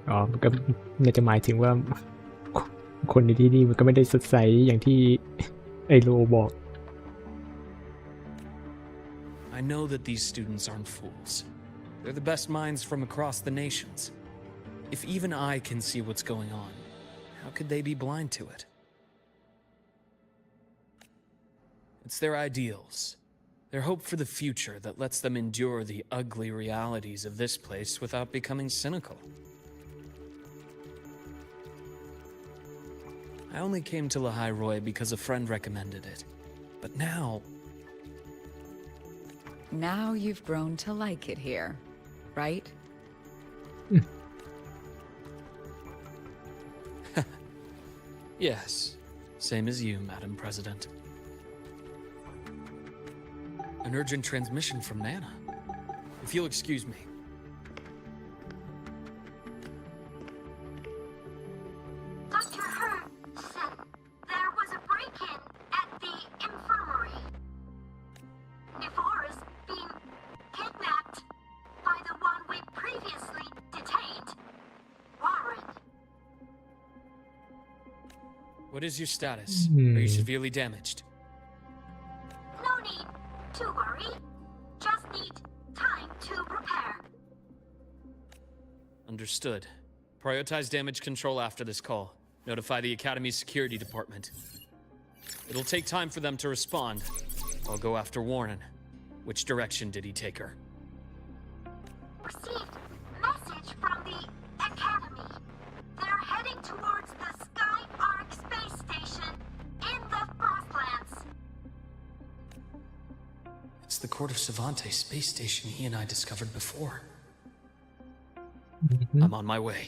อ๋อมันก็น่าจะหมายถึงว่าคนในที่นี่มันก็ไม่ได้สดใสอย่างที่ไอโลบอก I know that these students aren't fools. They're the best minds from across the nations. If even I can see what's going on, how could they be blind to it? It's their ideals, their hope for the future that lets them endure the ugly realities of this place without becoming cynical. I only came to Lahai-Roy because a friend recommended it. But now... Now you've grown to like it here, right? Yes, same as you, Madam President. An urgent transmission from Nana. If you'll excuse me. Dr. Hurd said there was a break-in at the infirmary. Nivора's being kidnapped by the one we previously detained, Warren. What is your status? Are you severely damaged? No need to worry. Just need time to prepare. Understood. Prioritize damage control after this call. Notify the Academy's security department. It'll take time for them to respond. I'll go after Warren. Which direction did he take her? Received message from the Academy. They're heading towards the Sky Arc space station in the Frostlands. It's the Court of Savante space station he and I discovered before. I'm on my way.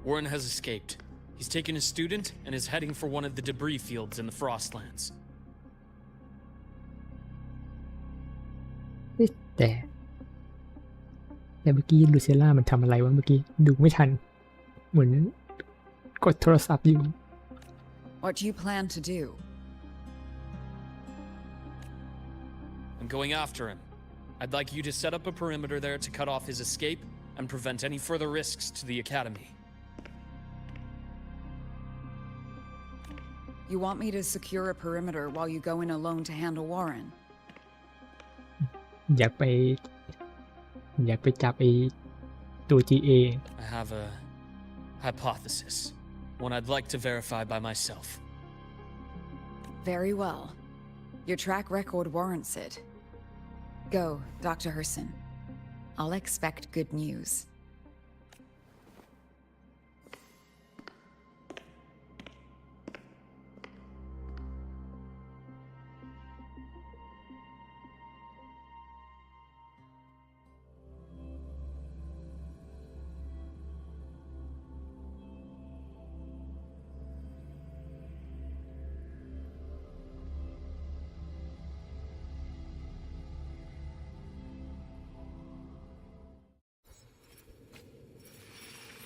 Warren has escaped. He's taken a student and is heading for one of the debris fields in the Frostlands. แต่เมื่อกี้ลูเซล่ามันทำอะไรวะเมื่อกี้ดูไม่ทันเหมือนกดโทรศัพท์อยู่ What do you plan to do? I'm going after him. I'd like you to set up a perimeter there to cut off his escape and prevent any further risks to the Academy. You want me to secure a perimeter while you go in alone to handle Warren? อยากไปจับไอ้ตัว GA I have a hypothesis, one I'd like to verify by myself. Very well. Your track record warrants it. Go, Dr. Herson. I'll expect good news.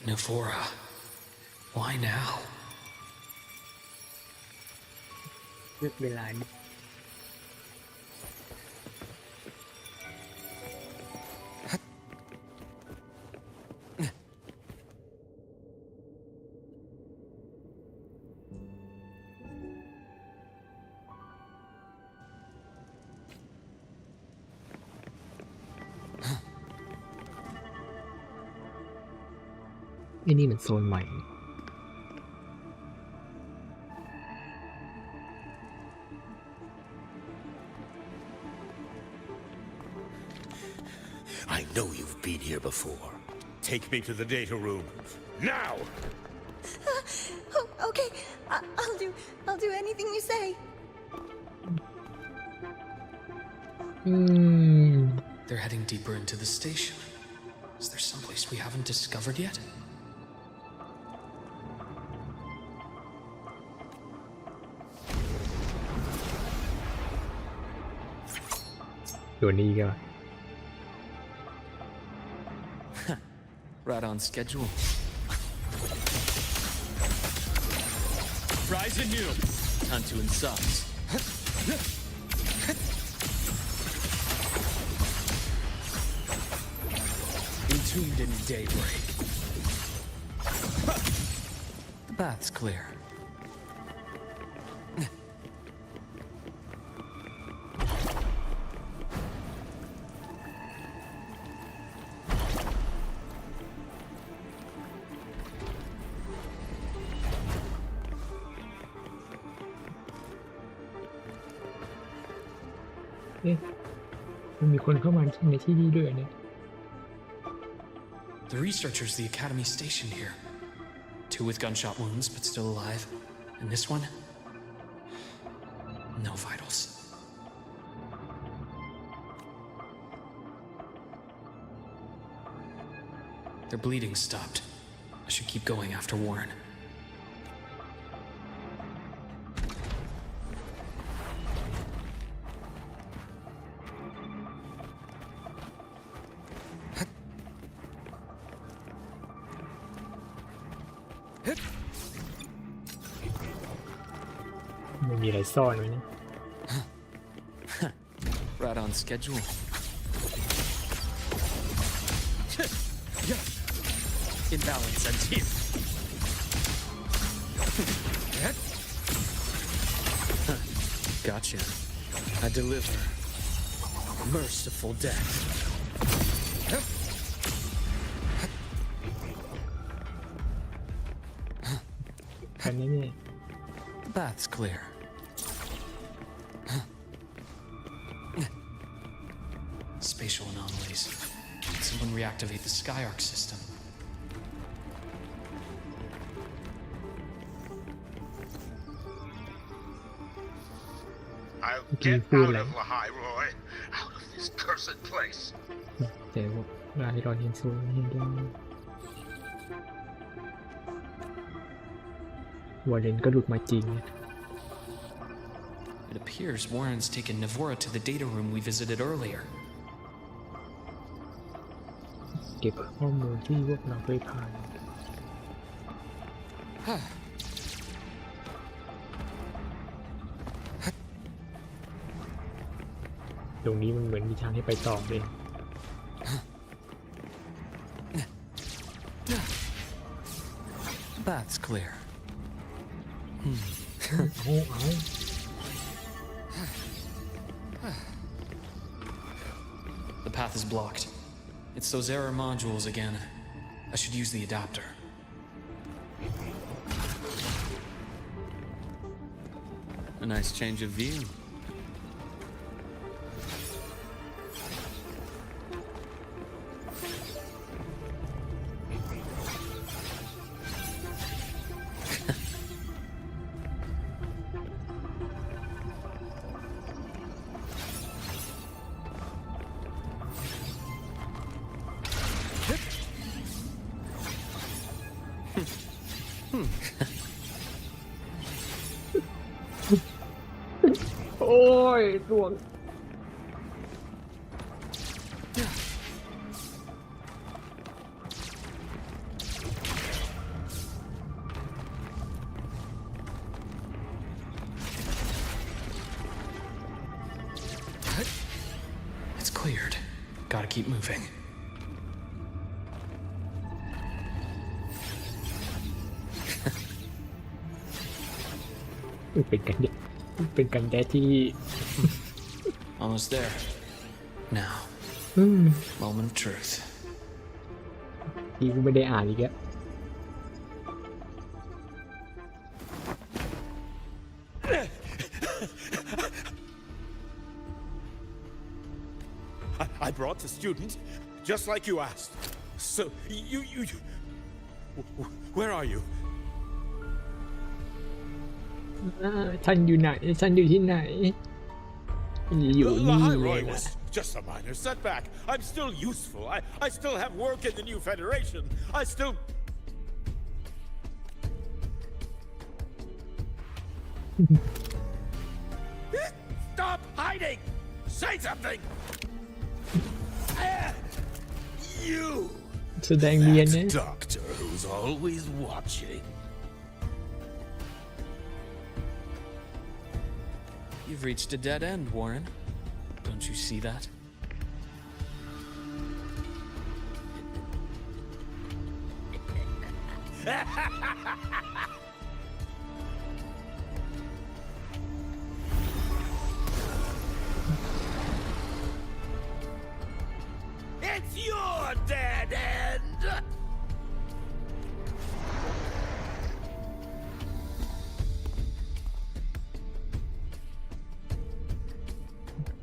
Navora, why now? เลือกเวลานี้ไอ้นี่มันโซนใหม่ I know you've been here before. Take me to the data room. Now! Oh, okay. I'll do anything you say. They're heading deeper into the station. Is there someplace we haven't discovered yet? ตัวนี้ก็ Right on schedule. Rise anew. Time to insubs. Entombed in daybreak. The bath's clear.มันมีคนเข้ามาในที่นี่ด้วยเนี่ย The researchers the Academy stationed here. 2 with gunshot wounds, but still alive. And this one? No vitals. Their bleeding stopped. I should keep going after Warren. Right on schedule. Imbalance ends here. Gotcha. I deliver merciful death. Bath's clear. Spatial anomalies. Someone reactivate the Skyarc system. I'll get out of Lahai, Roy. Out of this cursed place. เดี๋ยวรอให้รอเห็นซูนเห็นด้วย วอร์เรนก็หลุดมาจริง It appears Warren's taken Navora to the data room we visited earlier. เก็บข้อมูลที่พวกเราไปผ่านตรงนี้มันเหมือนมีทางให้ไปต่อเลย That's clear. โอ้เอา The path is blocked. It's those error modules again. I should use the adapter. A nice change of view. Hmm. โอ้ยดวง It's cleared. Gotta keep moving. เป็นกันแดดเป็นกันแดดที่ Almost there. Now, moment of truth. ที่กูไม่ได้อ่านอีกแล้ว I brought the student, just like you asked. So, you... Where are you? ท่านอยู่ไหนท่านอยู่ที่ไหนอยู่นี่ The High เล Roy ยนะ was just a minor setback. I'm still useful. I still have work in the new Federation. I still... Stop hiding! Say something! You! แสดงเรียน That นะ doctor who's always watching. You've reached a dead end, Warren. Don't you see that? It's your dead end!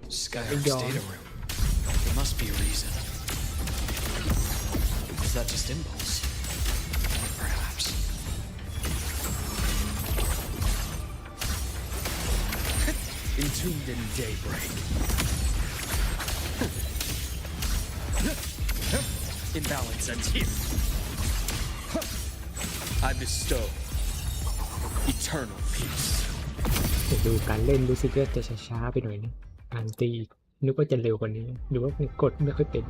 Skylark's data room. There must be a reason. Is that just impulse? Perhaps. Entombed in daybreak. Imbalance ends here. I bestow eternal peace. ดูการเล่นรู้สึกว่าจะช้าๆไปหน่อยนะการตีนึกว่าจะเร็วกว่านี้หรือว่าผมกดไม่ค่อยเป็น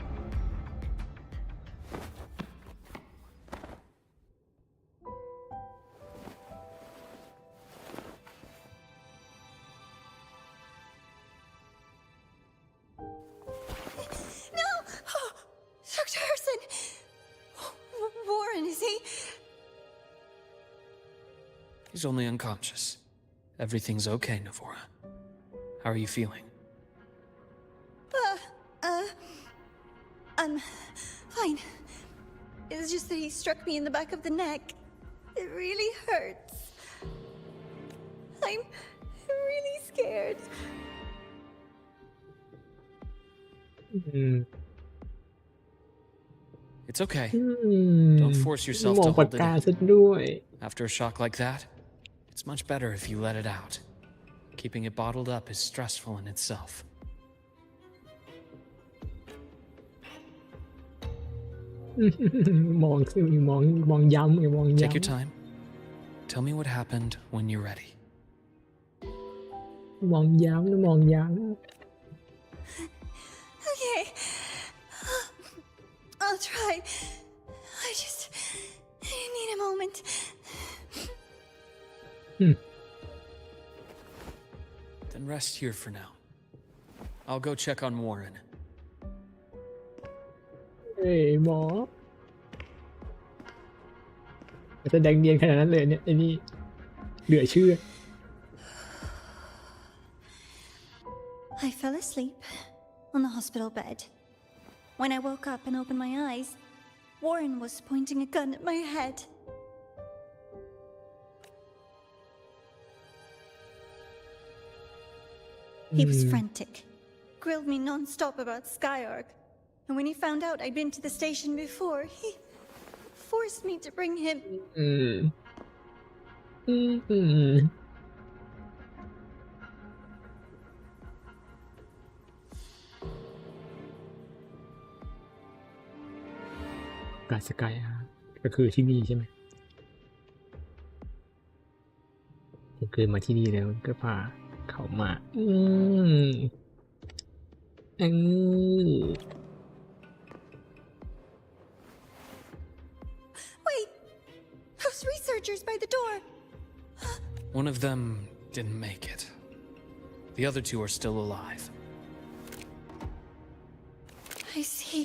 No! Dr. Harrison! Warren, is he? He's only unconscious. Everything's okay, Navora. How are you feeling? I'm fine. It's just that he struck me in the back of the neck. It really hurts. I'm really scared. It's okay. Don't force yourself to hold it in. After a shock like that, it's much better if you let it out. Keeping it bottled up is stressful in itself. Take your time. tell me what happened when you're ready. มองย้ำนะมองย้ Okay. I'll try. I need a moment. Then rest here for now. I'll go check on Warren. ำหมอแสดงเนียนขนาดนั้นเลยเนี่ยไอ้นี่เหลือเชื่อ I fell asleep on the hospital bed. When I woke up and opened my eyes, Warren was pointing a gun at my head. He was frantic, grilled me non-stop about Skyark, and when he found out I'd been to the station before, he forced me to bring him. กาสกายก็คือที่นี่ใช่ไหมก็คือมาที่นี่แล้วก็พาเขามา Wait! Those researchers by the door! One of them didn't make it. The other two are still alive. I see.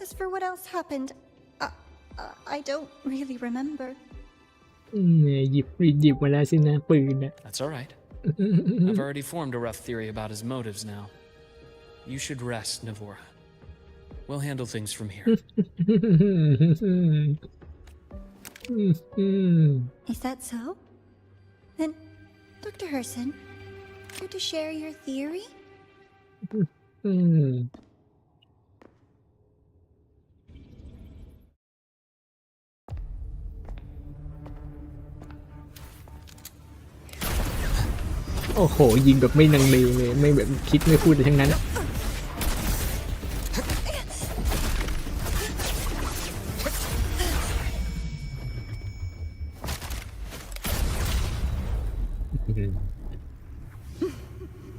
As for what else happened, I don't really remember. หยิบมาแล้วสินะปืนนะ That's all right. I've already formed a rough theory about his motives now. You should rest, Navora. We'll handle things from here. Is that so? Then, Dr. Herson, care to share your theory? โอ้โหยิงแบบไม่นังเลเลยไม่แบบคิดไม่พูดอะไรทั้งนั้น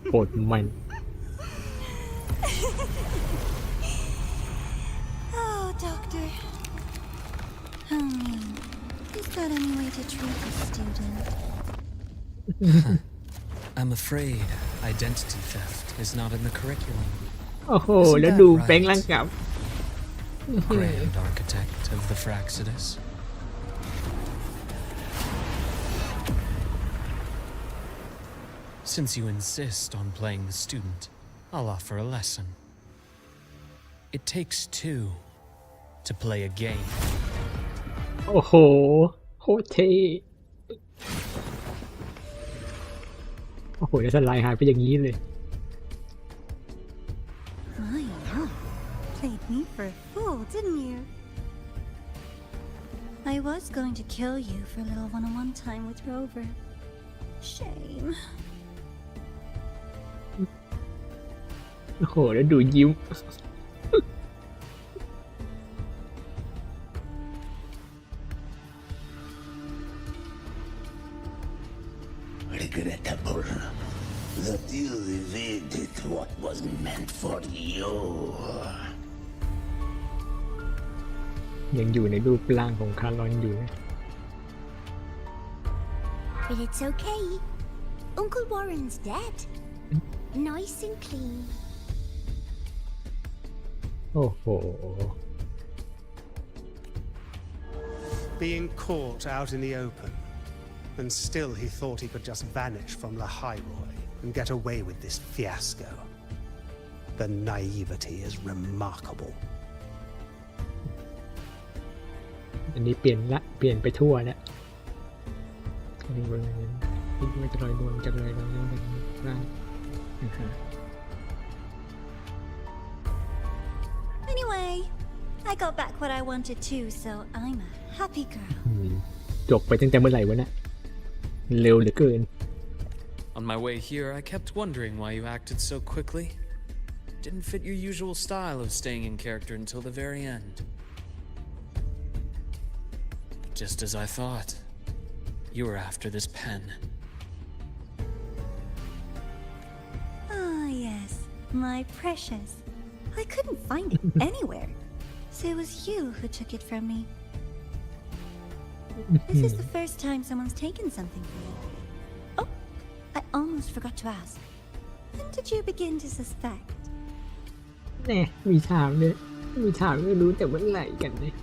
โคตรมัน Oh, Doctor. How mean. Is that any way to treat a student? I'm afraid identity theft is not in the curriculum. โอ้โหแล้วดูแปลงร่างกับ Grand architect of the Fraxidus. Since you insist on playing the student, I'll offer a lesson. It takes two to play a game. โอ้โหโคตรเท่โอ้โหแล้วสไลด์หายไปอย่างนี้เลย My, played me for a fool, didn't you? I was going to kill you for a little one-on-one time with Rover. Shame. โอ้โหแล้วดูยิ้ม Regrettable that you evaded what was meant for you. ยังอยู่ในรูปร่างของคารอนอยู่ But it's okay. Uncle Warren's dead. Nice and clean. โอ้โห Being caught out in the open, and still he thought he could just vanish from La Highroy and get away with this fiasco. The naivety is remarkable. อันนี้เปลี่ยนไปทั่วแล้วนี่เบอร์คิดว่าจะลอยนวลจะลอยนวลแบบนี้ได้นะครับ Anyway, I got back what I wanted too, so I'm a happy girl. จบไปตั้งแต่เมื่อไหร่วะเนี่ยเร็วเหลือเกิน On my way here, I kept wondering why you acted so quickly. Didn't fit your usual style of staying in character until the very end. Just as I thought. You were after this pen. Ah, yes, my precious. I couldn't find it anywhere, so it was you who took it from me. This is the first time someone's taken something from me. Oh, I almost forgot to ask. When did you begin to suspect? แน่มีถามเลยไม่รู้แต่เมื่อไหร่กันเนี่ย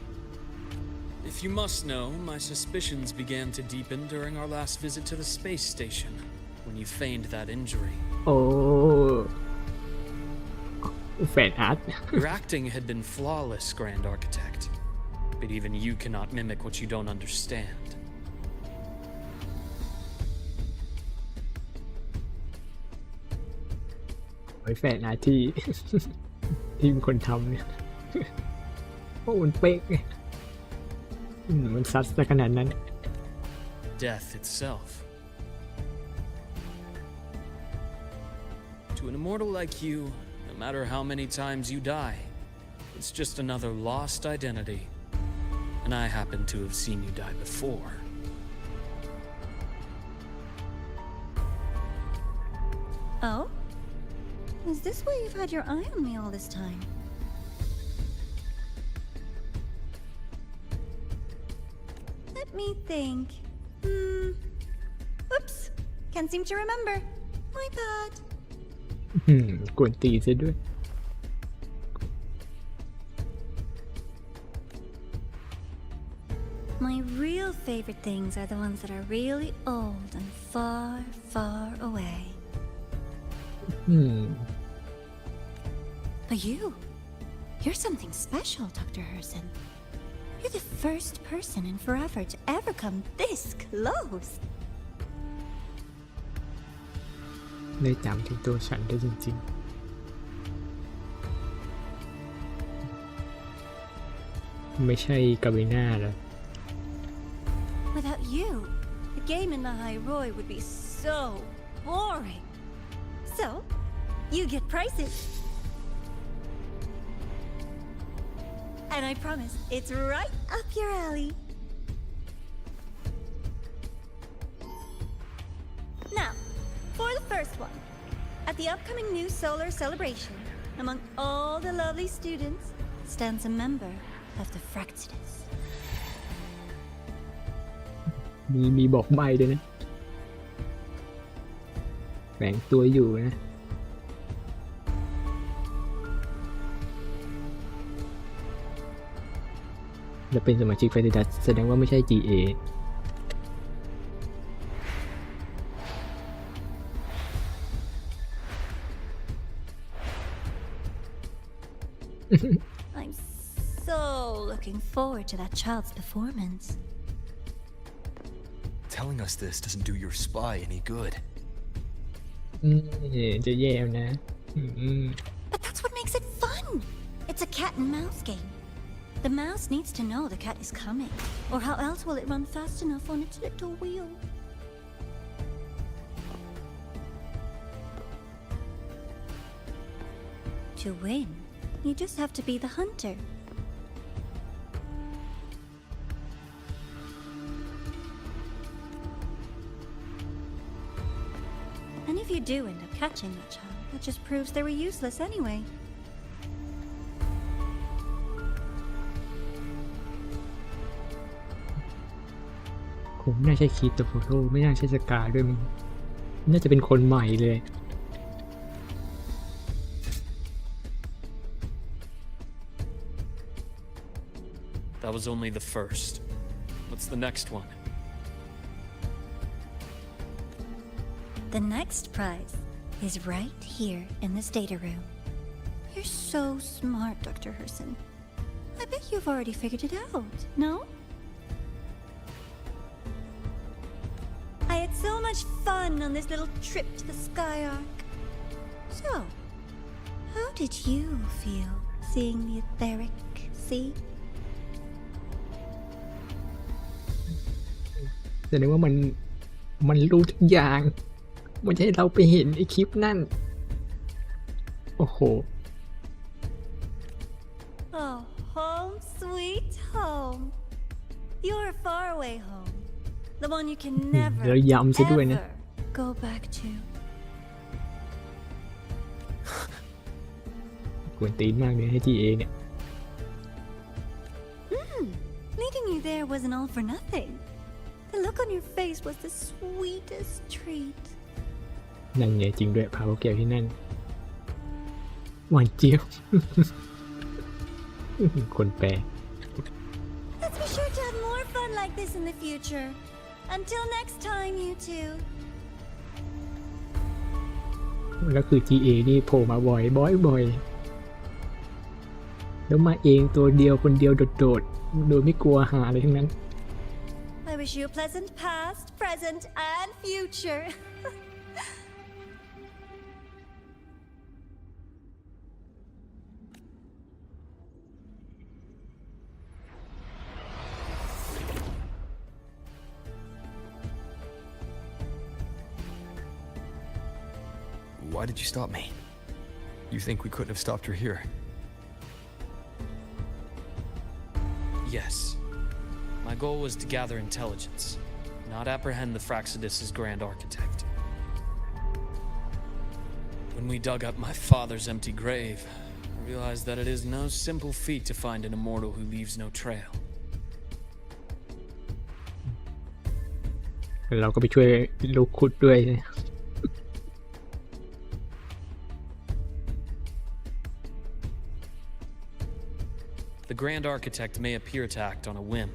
If you must know, my suspicions began to deepen during our last visit to the space station, when you feigned that injury. โอ้แฟนอาร์ต Your acting had been flawless, Grand Architect. But even you cannot mimic what you don't understand. ไอ้แฟนอาร์ตที่เป็นคนทำเนี่ยโอ้มันเป๊ะไงมันซัดซะขนาดนั้น Death itself. To an immortal like you, no matter how many times you die, it's just another lost identity. And I happen to have seen you die before. Oh? Is this why you've had your eye on me all this time? Let me think. Oops. Can't seem to remember. My bad. กวนตีซะด้วย My real favorite things are the ones that are really old and far, far away. But you're something special, Dr. Herson. You're the first person in forever to ever come this close. ได้จำถึงตัวฉันได้จริงๆไม่ใช่กาเบน่าเหรอ Without you, the game in the High Roy would be so boring. So, you get prizes. And I promise, it's right up your alley. Now, for the first one. At the upcoming new solar celebration, among all the lovely students, stands a member of the Fractidus. มีบอกใบด้วยนะแฝงตัวอยู่นะจะเป็นสมาชิกแฟนตาซีแสดงว่าไม่ใช่ GA I'm so looking forward to that child's performance. Telling us this doesn't do your spy any good. จะแย่นะ But that's what makes it fun. It's a cat and mouse game. The mouse needs to know the cat is coming, or how else will it run fast enough on its little wheel? To win, you just have to be the hunter. And if you do end up catching that child, that just proves they were useless anyway. ผมน่าใช่คีตโฟโต้ไม่น่าใช่สกาด้วยมั้งน่าจะเป็นคนใหม่เลย That was only the first. What's the next one? The next prize is right here in this data room. You're so smart, Dr. Herson. I bet you've already figured it out, no? I had so much fun on this little trip to the Sky Arc. So, how did you feel seeing the etheric sea? แสดงว่ามันรู้ทุกอย่างมันจะให้เราไปเห็นไอ้คลิปนั่นโอ้โห Oh, home sweet home. Your faraway home. The one you can never, แล้วย้ำซะด้วยนะ ever go back to. กวนตีนมากเลยให้ทีเอเนี่ย Meeting you there wasn't all for nothing. The look on your face was the sweetest treat. นั่นไงจริงด้วยพาเขาแก้วที่นั่นหวานเจี๊ยบ คนแปล Let's be sure to have more fun like this in the future. Until next time, you two. แล้วคือ GA นี่โผล่มาบ่อยแล้วมาเองตัวเดียวคนเดียวโดดๆโดยไม่กลัวหาอะไรทั้งนั้น I wish you a pleasant past, present, and future. Why did you stop me? You think we couldn't have stopped her here? Yes. My goal was to gather intelligence, not apprehend the Fraxidus' grand architect. When we dug up my father's empty grave, I realized that it is no simple feat to find an immortal who leaves no trail. เราก็ไปช่วยลูกขุดด้วย The grand architect may appear to act on a whim,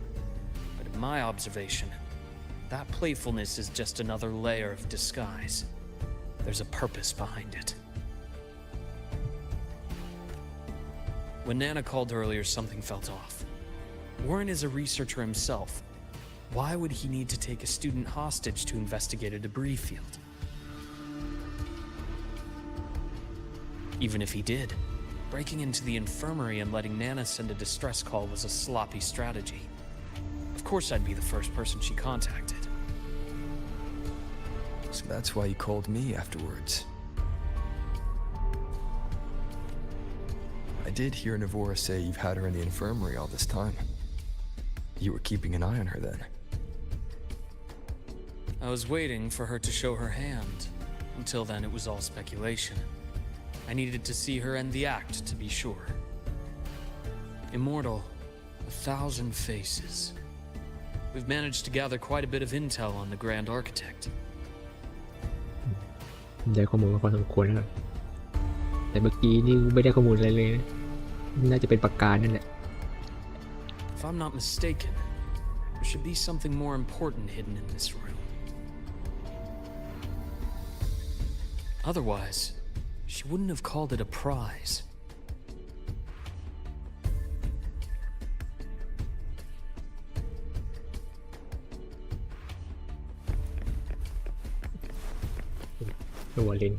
but in my observation, that playfulness is just another layer of disguise. There's a purpose behind it. When Nana called earlier, something felt off. Warren is a researcher himself. Why would he need to take a student hostage to investigate a debris field? Even if he did, breaking into the infirmary and letting Nana send a distress call was a sloppy strategy. Of course I'd be the first person she contacted. So that's why you called me afterwards. I did hear Navora say you've had her in the infirmary all this time. You were keeping an eye on her then. I was waiting for her to show her hand. Until then, it was all speculation. I needed to see her end the act to be sure. Immortal, 1,000 faces. We've managed to gather quite a bit of intel on the Grand Architect. ได้ข้อมูลมาพอสมควรแล้วแต่เมื่อกี้นี่ไม่ได้ข้อมูลอะไรเลยนะน่าจะเป็นปากกานั่นแหละ If I'm not mistaken, there should be something more important hidden in this room. Otherwise, she wouldn't have called it a prize. Walin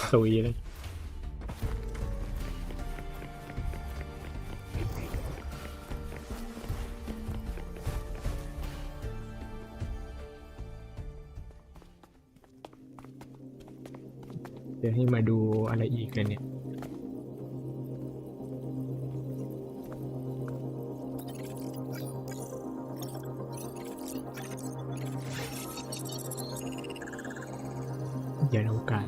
ซุยเลย เดี๋ยวให้มาดูอะไรอีกกันเนี่ยยานอวกาศ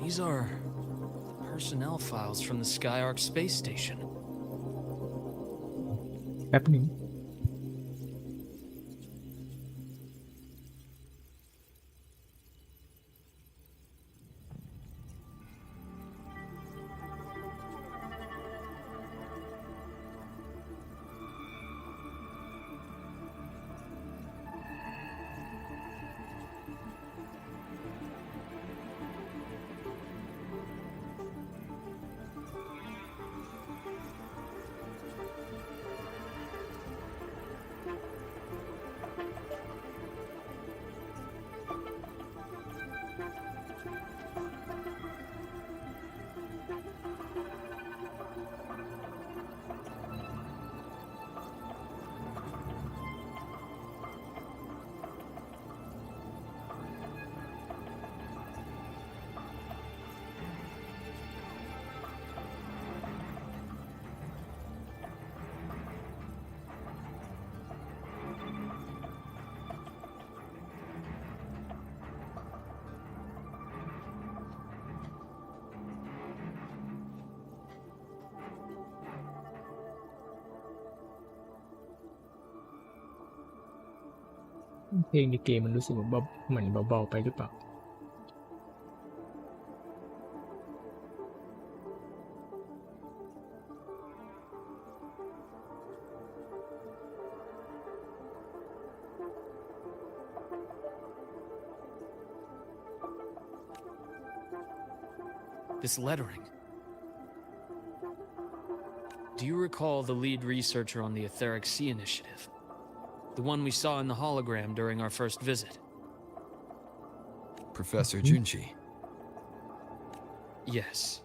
These are personnel files from the Skyark space station. แป๊บหนึ่ง เพลงในเกมมันรู้สึกเหมือนเบาๆไปหรือเปล่า This lettering. Do you recall the lead researcher on the Etheric Sea Initiative? The one we saw in the hologram during our first visit? Professor Junji. Yes.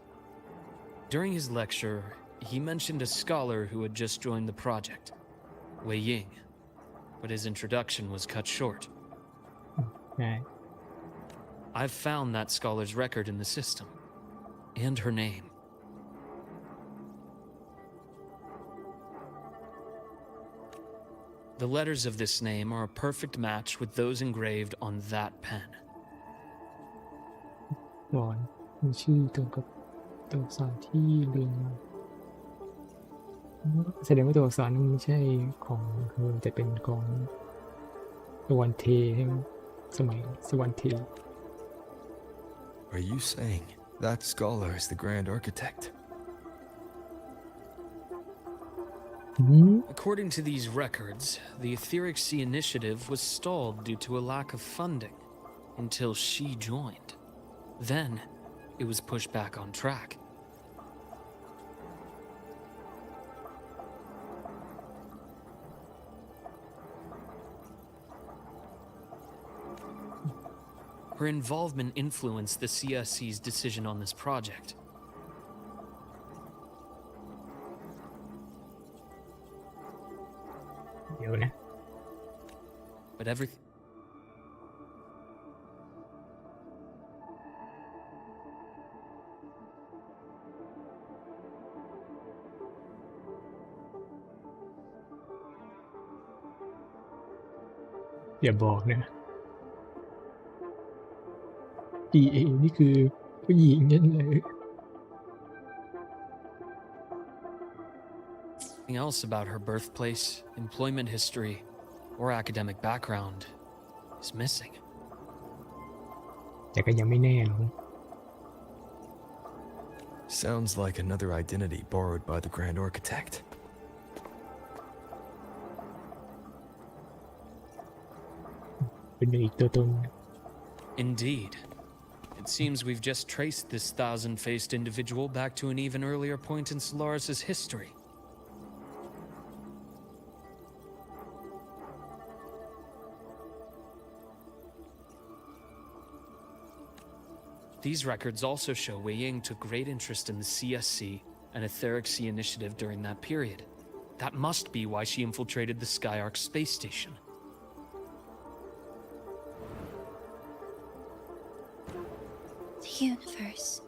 During his lecture, he mentioned a scholar who had just joined the project, Wei Ying, but his introduction was cut short. Okay. I've found that scholar's record in the system, and her name. The letters of this name are a perfect match with those engraved on that pen. หวอนมีชื่อตรงกับตัวอักษรที่เรียงมาแสดงว่าตัวอักษรนั้นไม่ใช่ของเธอแต่เป็นของสวรรค์เทใช่ไหมสมัยสวรรค์เท Are you saying that scholar is the Grand Architect? According to these records, the Etheric Sea Initiative was stalled due to a lack of funding until she joined. Then, it was pushed back on track. Her involvement influenced the CSC's decision on this project. But everything.อย่าบอกนะ EA นี่คือผู้หญิงนั่นเลย Anything else about her birthplace, employment history, or academic background is missing. แต่ก็ยังไม่แน่หรอก Sounds like another identity borrowed by the Grand Architect. Indeed. It seems we've just traced this thousand-faced individual back to an even earlier point in Solaris' history. These records also show Wei Ying took great interest in the CSC and Etheric Sea Initiative during that period. That must be why she infiltrated the Skyark space station. The universe.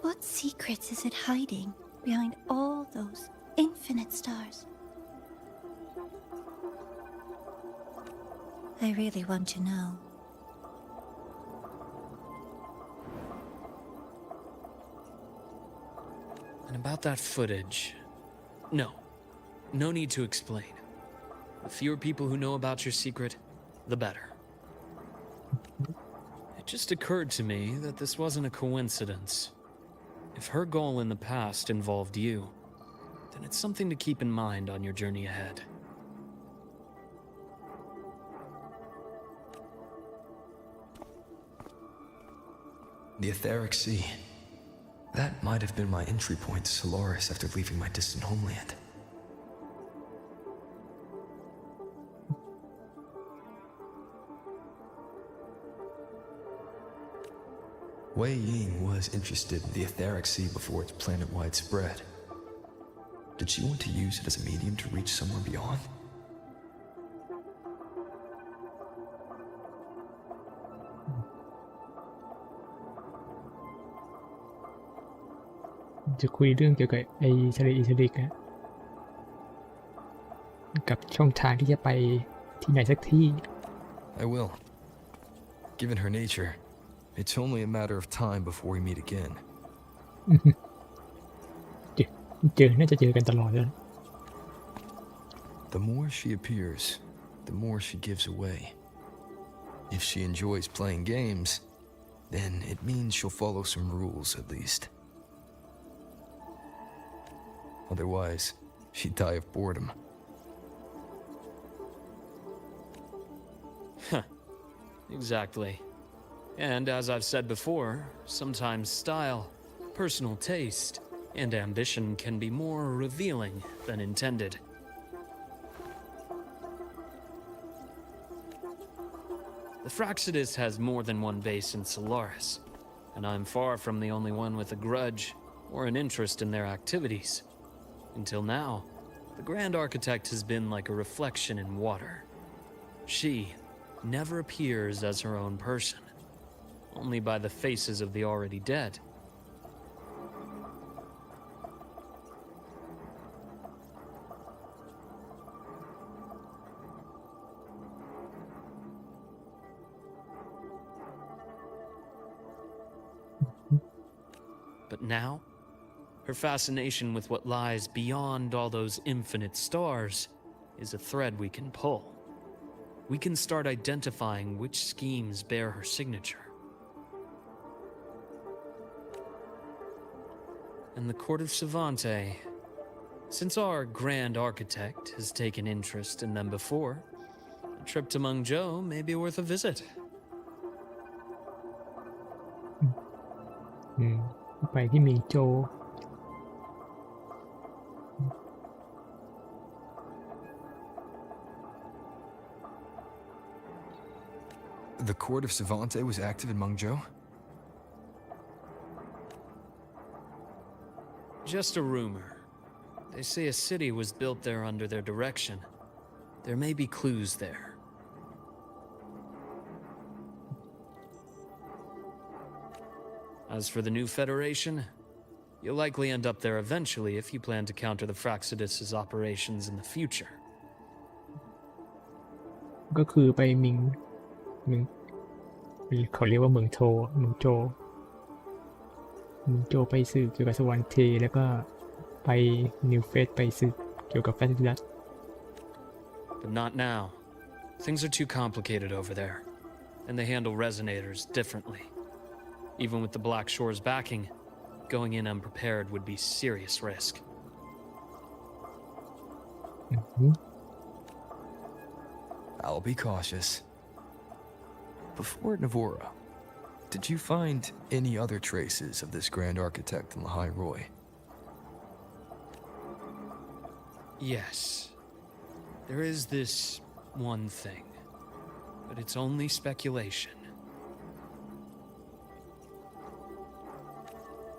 What secrets is it hiding behind all those infinite stars? I really want to know. And about that footage, no need to explain. The fewer people who know about your secret, the better. It just occurred to me that this wasn't a coincidence. If her goal in the past involved you, then it's something to keep in mind on your journey ahead. The Etheric Sea. That might have been my entry point to Solaris after leaving my distant homeland. Wei Ying was interested in the Etheric Sea before its planet-wide spread. Did she want to use it as a medium to reach somewhere beyond?จะคุยเรื่องเกี่ยวกับไอ้ทะเลอิสริกอะกับช่องทางที่จะไปที่ไหนสักที่ I will. Given her nature, it's only a matter of time before we meet again. น่าจะเจอกันตลอดเลย The more she appears, the more she gives away. If she enjoys playing games, then it means she'll follow some rules at least. Otherwise, she'd die of boredom. Exactly. And as I've said before, sometimes style, personal taste, and ambition can be more revealing than intended. The Fractsidus has more than one base in Solaris, and I'm far from the only one with a grudge or an interest in their activities. Until now, the Grand Architect has been like a reflection in water. She never appears as her own person, only by the faces of the already dead. But now, her fascination with what lies beyond all those infinite stars is a thread we can pull. We can start identifying which schemes bear her signature. And the Court of Savante, since our Grand Architect has taken interest in them before, a trip to Mengzhou may be worth a visit. ไปที่หมิงโจ The court of Savante was active in Mengzhou? Just a rumor. They say a city was built there under their direction. There may be clues there. As for the new Federation, you'll likely end up there eventually if you plan to counter the Fractsidus' operations in the future. ก็คือไปมิงเขาเรียกว่าเมืองโจไปสืบเกี่ยวกับสวรรค์เทแล้วก็ไปนิวเฟสไปสืบเกี่ยวกับแฟนติลัส But not now. Things are too complicated over there, and they handle resonators differently. Even with the Black Shore's backing, going in unprepared would be serious risk. I'll be cautious. Before Navora, did you find any other traces of this Grand Architect in Lahai Roy? Yes. There is this one thing, but it's only speculation.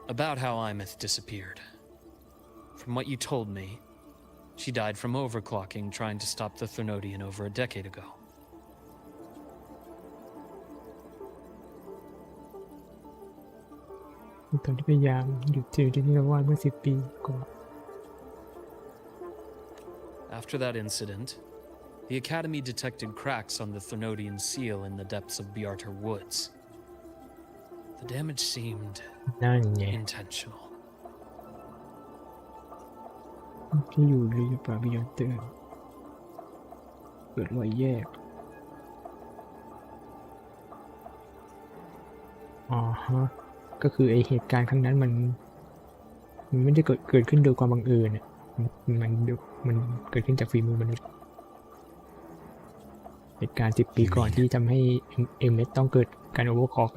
About how Imeth disappeared. From what you told me, she died from overclocking trying to stop the Threnodian over a decade ago. ตอนที่พยายามหยุดจืดที่เราวาดเมื่อ10 ปีก่อน After that incident, the Academy detected cracks on the Threnodian seal in the depths of Biarter Woods. The damage seemed นั่นไง intentional. ที่อยู่หรือเปล่าบิยอนเตอร์เกิดรอยแยกอ๋อฮะก็คือไอเหตุการณ์ครั้งนั้นมันไม่ได้เกิดขึ้นโดยความบังเอิญอ่ะมันเกิดขึ้นจากฝีมือมนุษย์เหตุการณ์10 ปีก่อนที่ทำให้เอเมสต้องเกิดการโอเวอร์คล็อก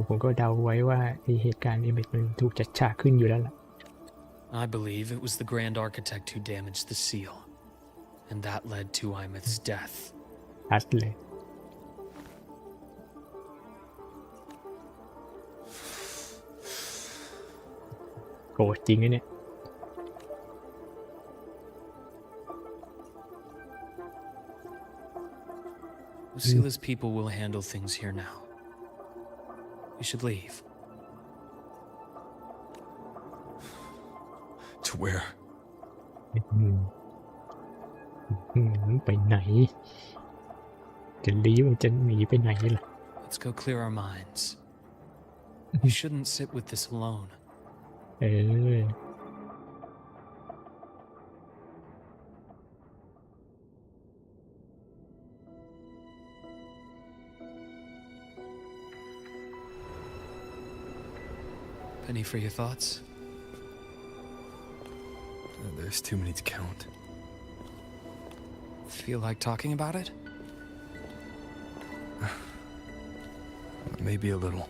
ผมก็เดาไว้ว่าเหตุการณ์เอเมสมันถูกจัดฉากขึ้นอยู่แล้วล่ะ I believe it was the Grand Architect who damaged the seal, and that led to Imeth's death. ชัดเลยโกรธจริงนะเนี่ย Lucila's people will handle things here now. We should leave. To where? ไปไหนจะลี้วจะหนีไปไหนล่ะ Let's go clear our minds. You shouldn't sit with this alone. เ Any for your thoughts? There's too many to count. Feel like talking about it? Maybe a little.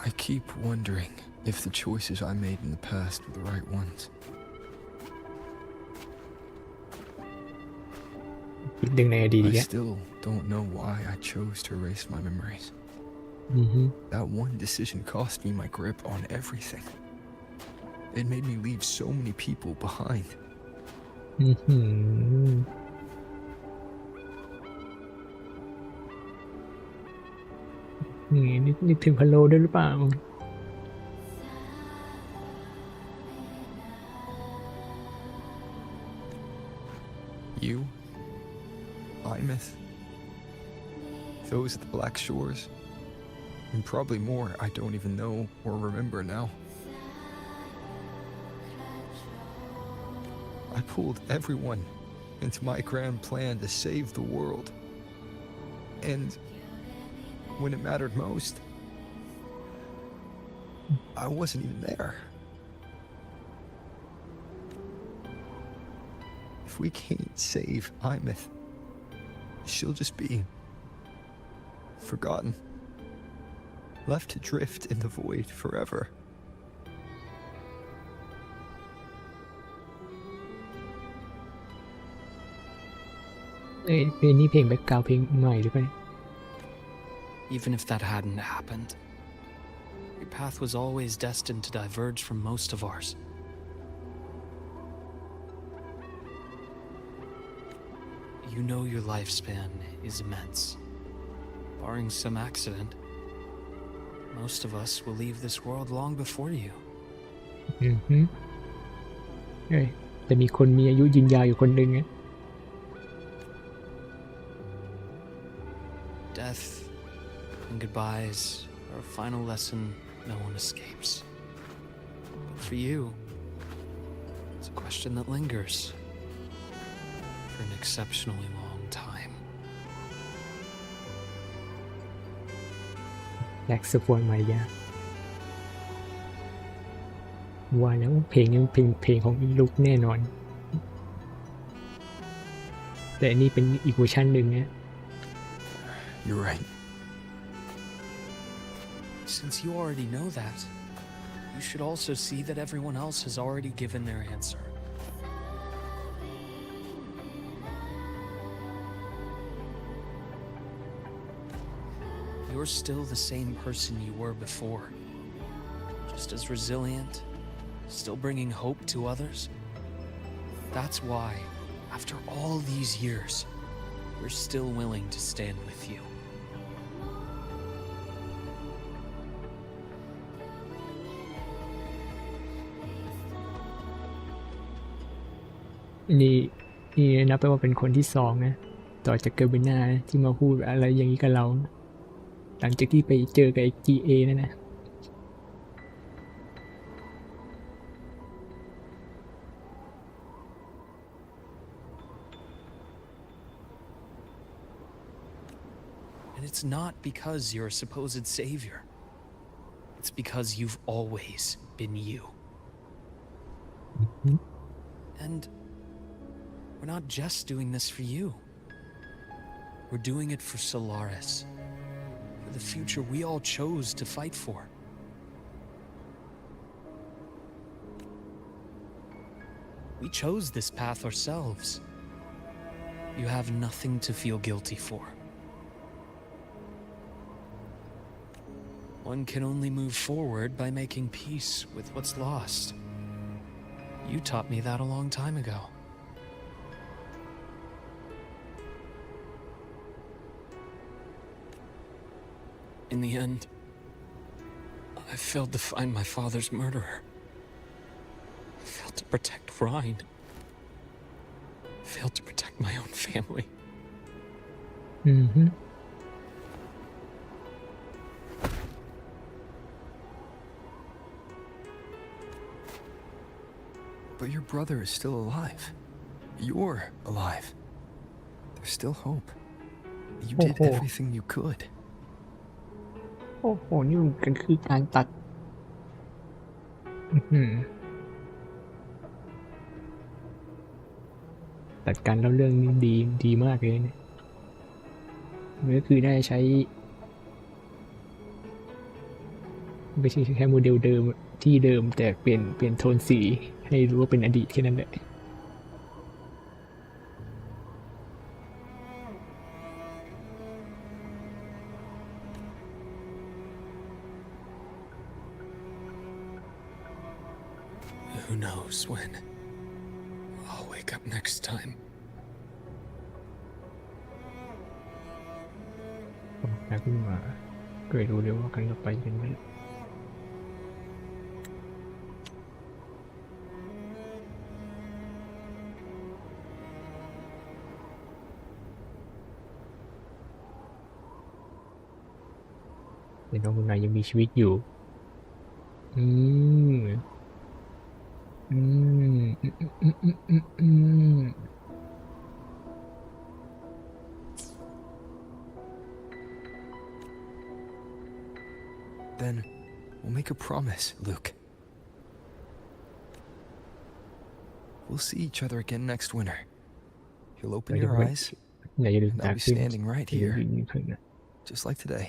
I keep wondering if the choices I made in the past were the right ones. อีกหนึ่งในอดีต I อีกแล้ว still don't know why I chose to erase my memories. That one decision cost me my grip on everything. It made me leave so many people behind. นึกถึงพะโล้ด้วยหรือเปล่า You, Imeth, those at the Black Shores, and probably more I don't even know or remember now. I pulled everyone into my grand plan to save the world. And when it mattered most, I wasn't even there. If we can't save Imeth, she'll just be forgotten, left to drift in the void forever. เพลงนี้เพลงแบ็คกราวด์เพลงใหม่หรือเปล่า Even if that hadn't happened, your path was always destined to diverge from most of ours. You know your lifespan is immense. Barring some accident, most of us will leave this world long before you. แต่มีคนมีอายุยืนยาวอยู่คนหนึ่ง Death and goodbyes are a final lesson no one escapes. But for you, it's a question that lingers for an exceptionally long time. แล็กซ์โฟนมายาว่าแล้วเพลงนี้เพลงของลุกแน่นอน แต่อันนี้เป็นอีกเวอร์ชันหนึ่งนะ You're right. Since you already know that, you should also see that everyone else has already given their answer. You're still the same person you were before, just as resilient, still bringing hope to others. That's why, after all these years, we're still willing to stand with you. นี่นับไปว่าเป็นคนที่2นะต่อจากเกอร์เบน่าที่มาพูดอะไรอย่างนี้กับเราหลังจากที่ไปเจอกับไอ้ GA นั่นนะ And it's not because you're a supposed savior. It's because you've always been you. And we're not just doing this for you. We're doing it for Solaris, for the future we all chose to fight for. We chose this path ourselves. You have nothing to feel guilty for. One can only move forward by making peace with what's lost. You taught me that a long time ago. In the end, I failed to find my father's murderer. I failed to protect Ryan. I failed to protect my own family. But your brother is still alive. You're alive. There's still hope. You did everything you could. โอ้โหนี่มันคือการตัดตัดการเล่าเรื่องนี้ดีมากเลยเนี่ยมันก็คือได้ใช้ไม่ใช่แค่โมเดลเดิมที่เดิมแต่เปลี่ยนโทนสีให้รู้ว่าเป็นอดีตแค่นั้นแหละ Who knows when I'll wake up next time. แล้วขึ้นมาก็เลยรู้เลยว่ากันต่อไปเป็นไงน้องคนไหนยังมีชีวิตอยู่Then we'll make a promise, Luke. We'll see each other again next winter. You'll open your eyes, and I'll be standing right here, just like today.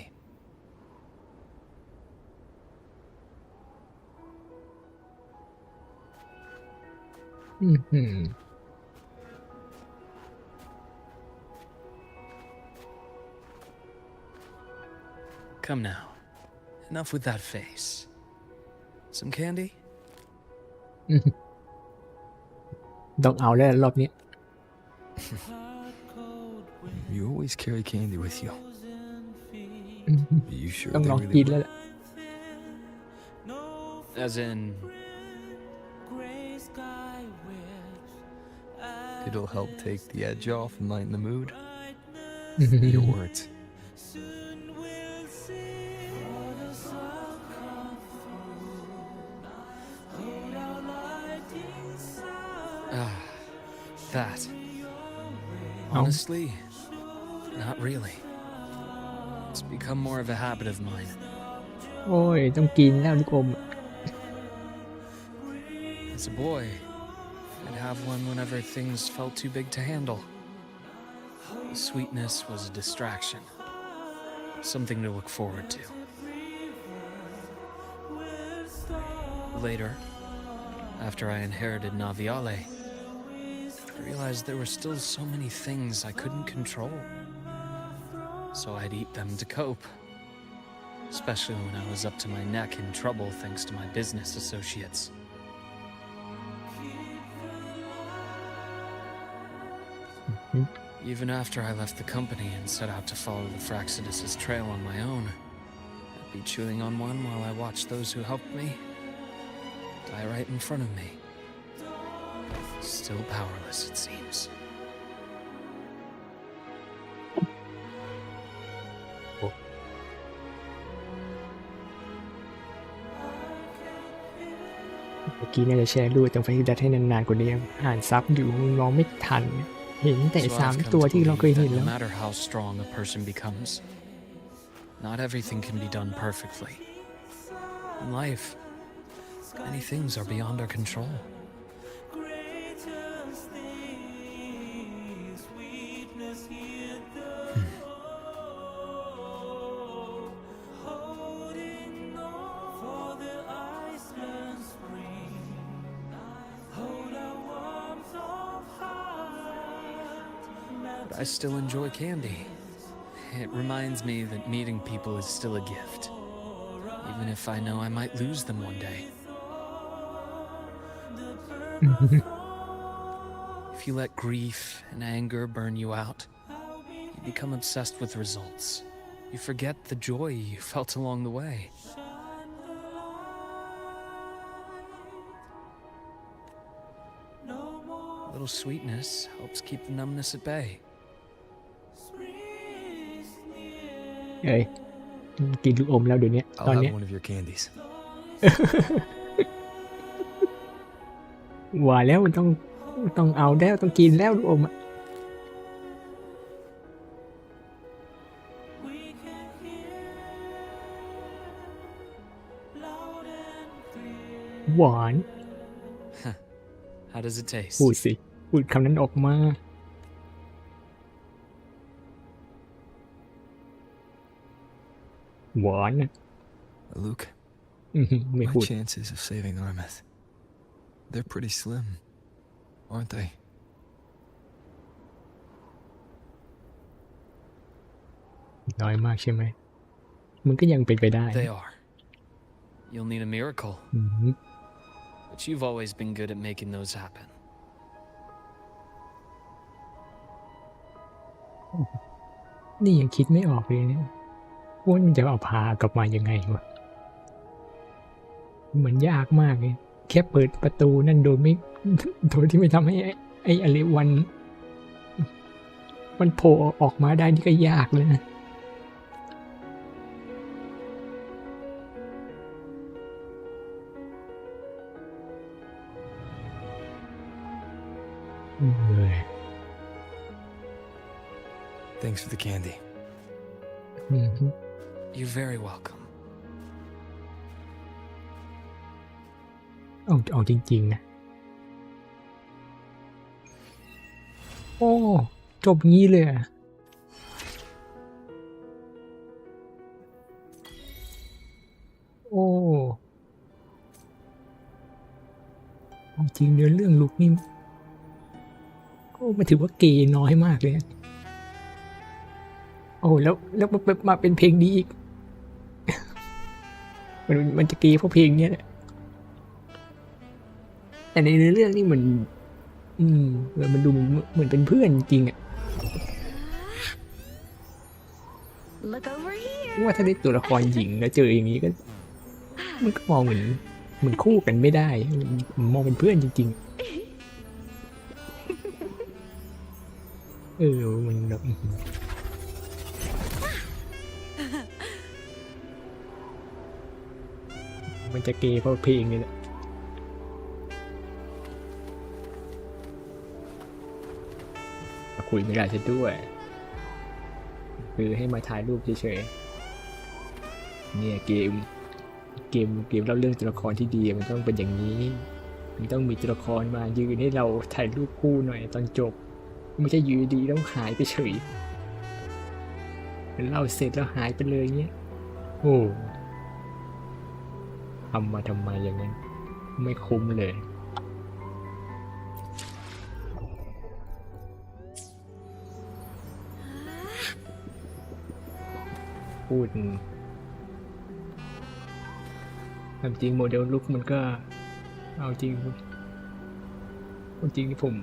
Come now. Enough with that face. Some candy? ต้องเอาแล้วรอบนี้ You always carry candy with you. You sure ต้อง they ลอง really กินแล้วล่ะ As in... It'll help take the edge off and lighten the mood. Your words. That. Honestly, not really. It's become more of a habit of mine. โอ้ยต้องกินแล้วลูกอม As a boy, I'd have one whenever things felt too big to handle. The sweetness was a distraction, something to look forward to. Later, after I inherited Naviale, I realized there were still so many things I couldn't control. So I'd eat them to cope, especially when I was up to my neck in trouble thanks to my business associates. Even after I left the company and set out to follow the Fraxidus' trail on my own, I'd be chewing on one while I watched those who helped me die right in front of me. Still powerless, it seems.เมื่อกี้น่าจะแชร์รูปตรงไฟดัดให้นานๆกว่านี้อ่านซับอยู่มองไม่ทันเห็นแต่3 ตัวที่เราเคยเห็นแล้ว No matter how strong a person becomes, not everything can be done perfectly. In life, many things are beyond our control. But I still enjoy candy. It reminds me that meeting people is still a gift, even if I know I might lose them one day. If you let grief and anger burn you out, you become obsessed with results. You forget the joy you felt along the way. A little sweetness helps keep the numbness at bay. เอ้ยกินลูกอมแล้วเดี๋ยวนี้ตอน I'll นี้ have one of your candies. ว่าแล้วมันต้อง ต้องเอาแล้วต้องกินแล้วลูกอมอะหวาน How does it taste? พูดสิพูดคำนั้นออกมาหวานนะ Luke, ไม่ my พูด chances of saving Armeth, they're pretty slim, aren't they? น้อยมากใช่ไหมมันก็ยังเป็นไปได้ They are. You'll need a miracle. อืม But you've always been good at making those happen. นี่ยังคิดไม่ออกเลยเนี่ยว่ามันจะเอาพากลับมายังไงวะเหมือนยากมากเลยแค่เปิดประตูนั่นโดยไม่ โดยที่ไม่ทำให้ไอ้อลิวันมันโผล่ออกมาได้นี่ก็ยากเลยนะเลย Thanks for the candy. อืม You're very welcome. เอาจริงๆนะโอ้จบงี้เลยอะโอ้เอาจริงเรื่องลุกนี่ก็มาถือว่าเกย์น้อยมากเลยนะโอ้แล้วมาเป็นเพลงนี้อีก มันจะเกย์เพราะเพลงเนี้ยแหละแต่ในเรื่องนี่มันมันดูเหมือนเป็นเพื่อนจริงอ่ะ Look over here. ว่าถ้าได้ตัวละครหญิงแล้วเจออย่างนี้ก็มันก็มองเหมือนคู่กันไม่ได้มันมองเป็นเพื่อนจริงๆมันแบบมันจะเกย์เพราะเพลงนี่แหละคุยไม่ได้ซะด้วยคือให้มาถ่ายรูปเฉยๆเนี่ยเกมเล่าเรื่องตัวละครที่ดีมันต้องเป็นอย่างนี้มันต้องมีตัวละครมายืนให้เราถ่ายรูปคู่หน่อยตอนจบไม่ใช่ยืนดีแล้วหายไปเฉยเล่าเสร็จแล้วหายไปเลยเงี้ยโอ้ทำมาทำไมอย่างนั้นไม่คุ้มเลยพูดความจริงโมเดลลุกมันก็เอาจริงผม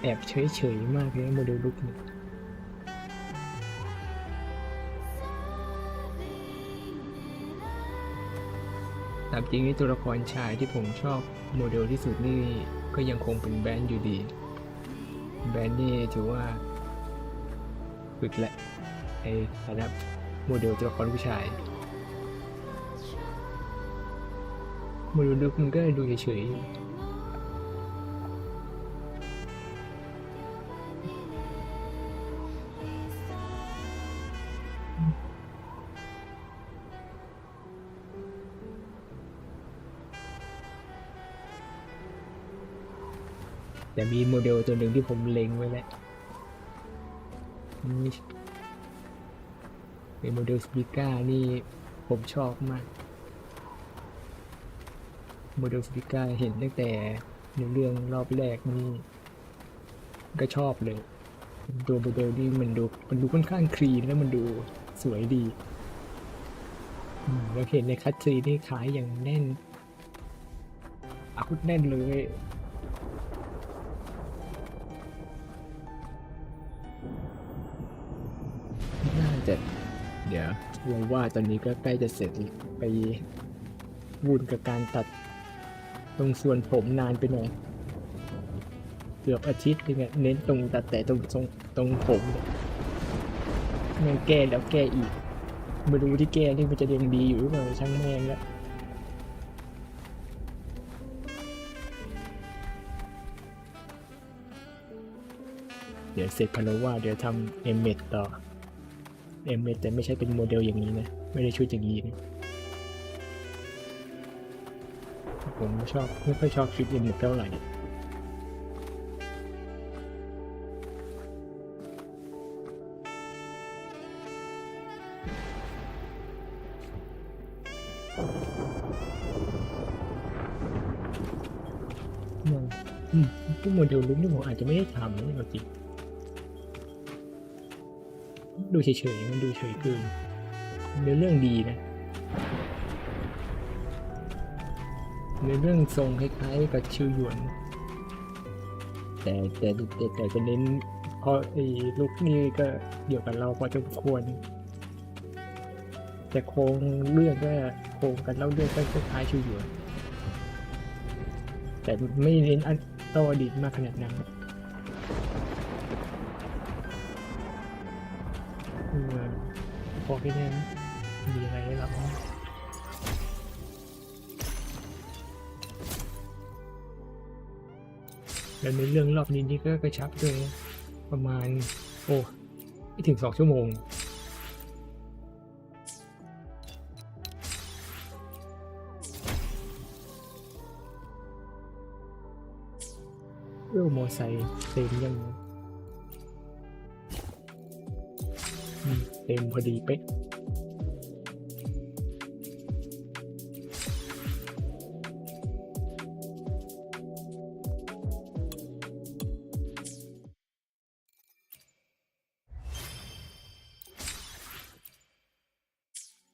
แอบเฉยๆมากเลยนะโมเดลลุกเนี่ยตามจริงนี่ตัวละครชายที่ผมชอบโมเดลที่สุดนี่ก็ยังคงเป็นแบนด์อยู่ดีแบนด์นี่ถือว่าฝึกแหละไอ้ระดับโมเดลตัวละครผู้ชายโมเดลลุกมันก็ดูเฉยแต่มีโมเดลตัวหนึ่งที่ผมเล็งไว้แล้วเป็นโมเดลสปิก้านี่ผมชอบมากโมเดลสปิก้าเห็นตั้งแต่ในเรื่องรอบแรกนี่ก็ชอบเลยตัวโมเดลนี่มันดูค่อนข้างคลีนแล้วมันดูสวยดีเราเห็นในคัตซีนี่ขายอย่างแน่นคุดแน่นเลยน่าจะเดี๋ยวเราว่าตอนนี้ก็ใกล้จะเสร็จไปวุ่นกับการตัดตรงส่วนผมนานไปหน่อยเกือบอาทิตย์นึงเน้นตรงตัดแต่ตรงผมเนี่ยแก้แล้วแก้อีกมาดูที่แก้นี่มันจะยังดีอยู่หรือเปล่าช่างแม่งแล้ว ดี๋ยวเสร็จพาโนวาเดี๋ยวทำเอเมดต่อเอเมดแต่ไม่ใช่เป็นโมเดลอย่างนี้นะไม่ได้ชุดอย่างนี้นะผมไม่ค่อยชอบชุดเอเมดเท่าไหร่พวกโมเดลลุกนี่ผมอาจจะไม่ได้ทำนะจริงดูเฉยๆมันดูเฉยเกินเนื้อเรื่องดีนะเนื้อเรื่องทรงคล้ายๆกับชิวหยวนแต่จะเน้นเพราะไอ้ลุกนี่ก็เดียวกันเราพอจะควรแต่โครงเรื่องก็โครงกันเล่าเรื่องก็คล้ายชิวหยวนแต่ไม่เน้นต่ออดีตมากขนาดนั้นพอแค่นี้นะมีอะไรได้รับแล้วในเรื่องรอบนี้นี่ก็กระชับด้วยประมาณไม่ถึง2 ชั่วโมงมอไซค์เต็มยังเต็มพอดีเป๊ะ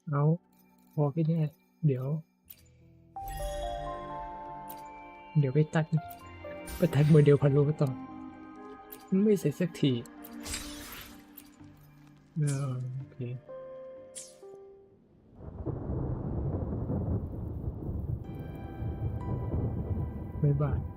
เอาพอแค่นี้เดี๋ยวไปตัดโมเดลพันโลต่อไม่เสร็จสักทีโอเคบ๊ายบาย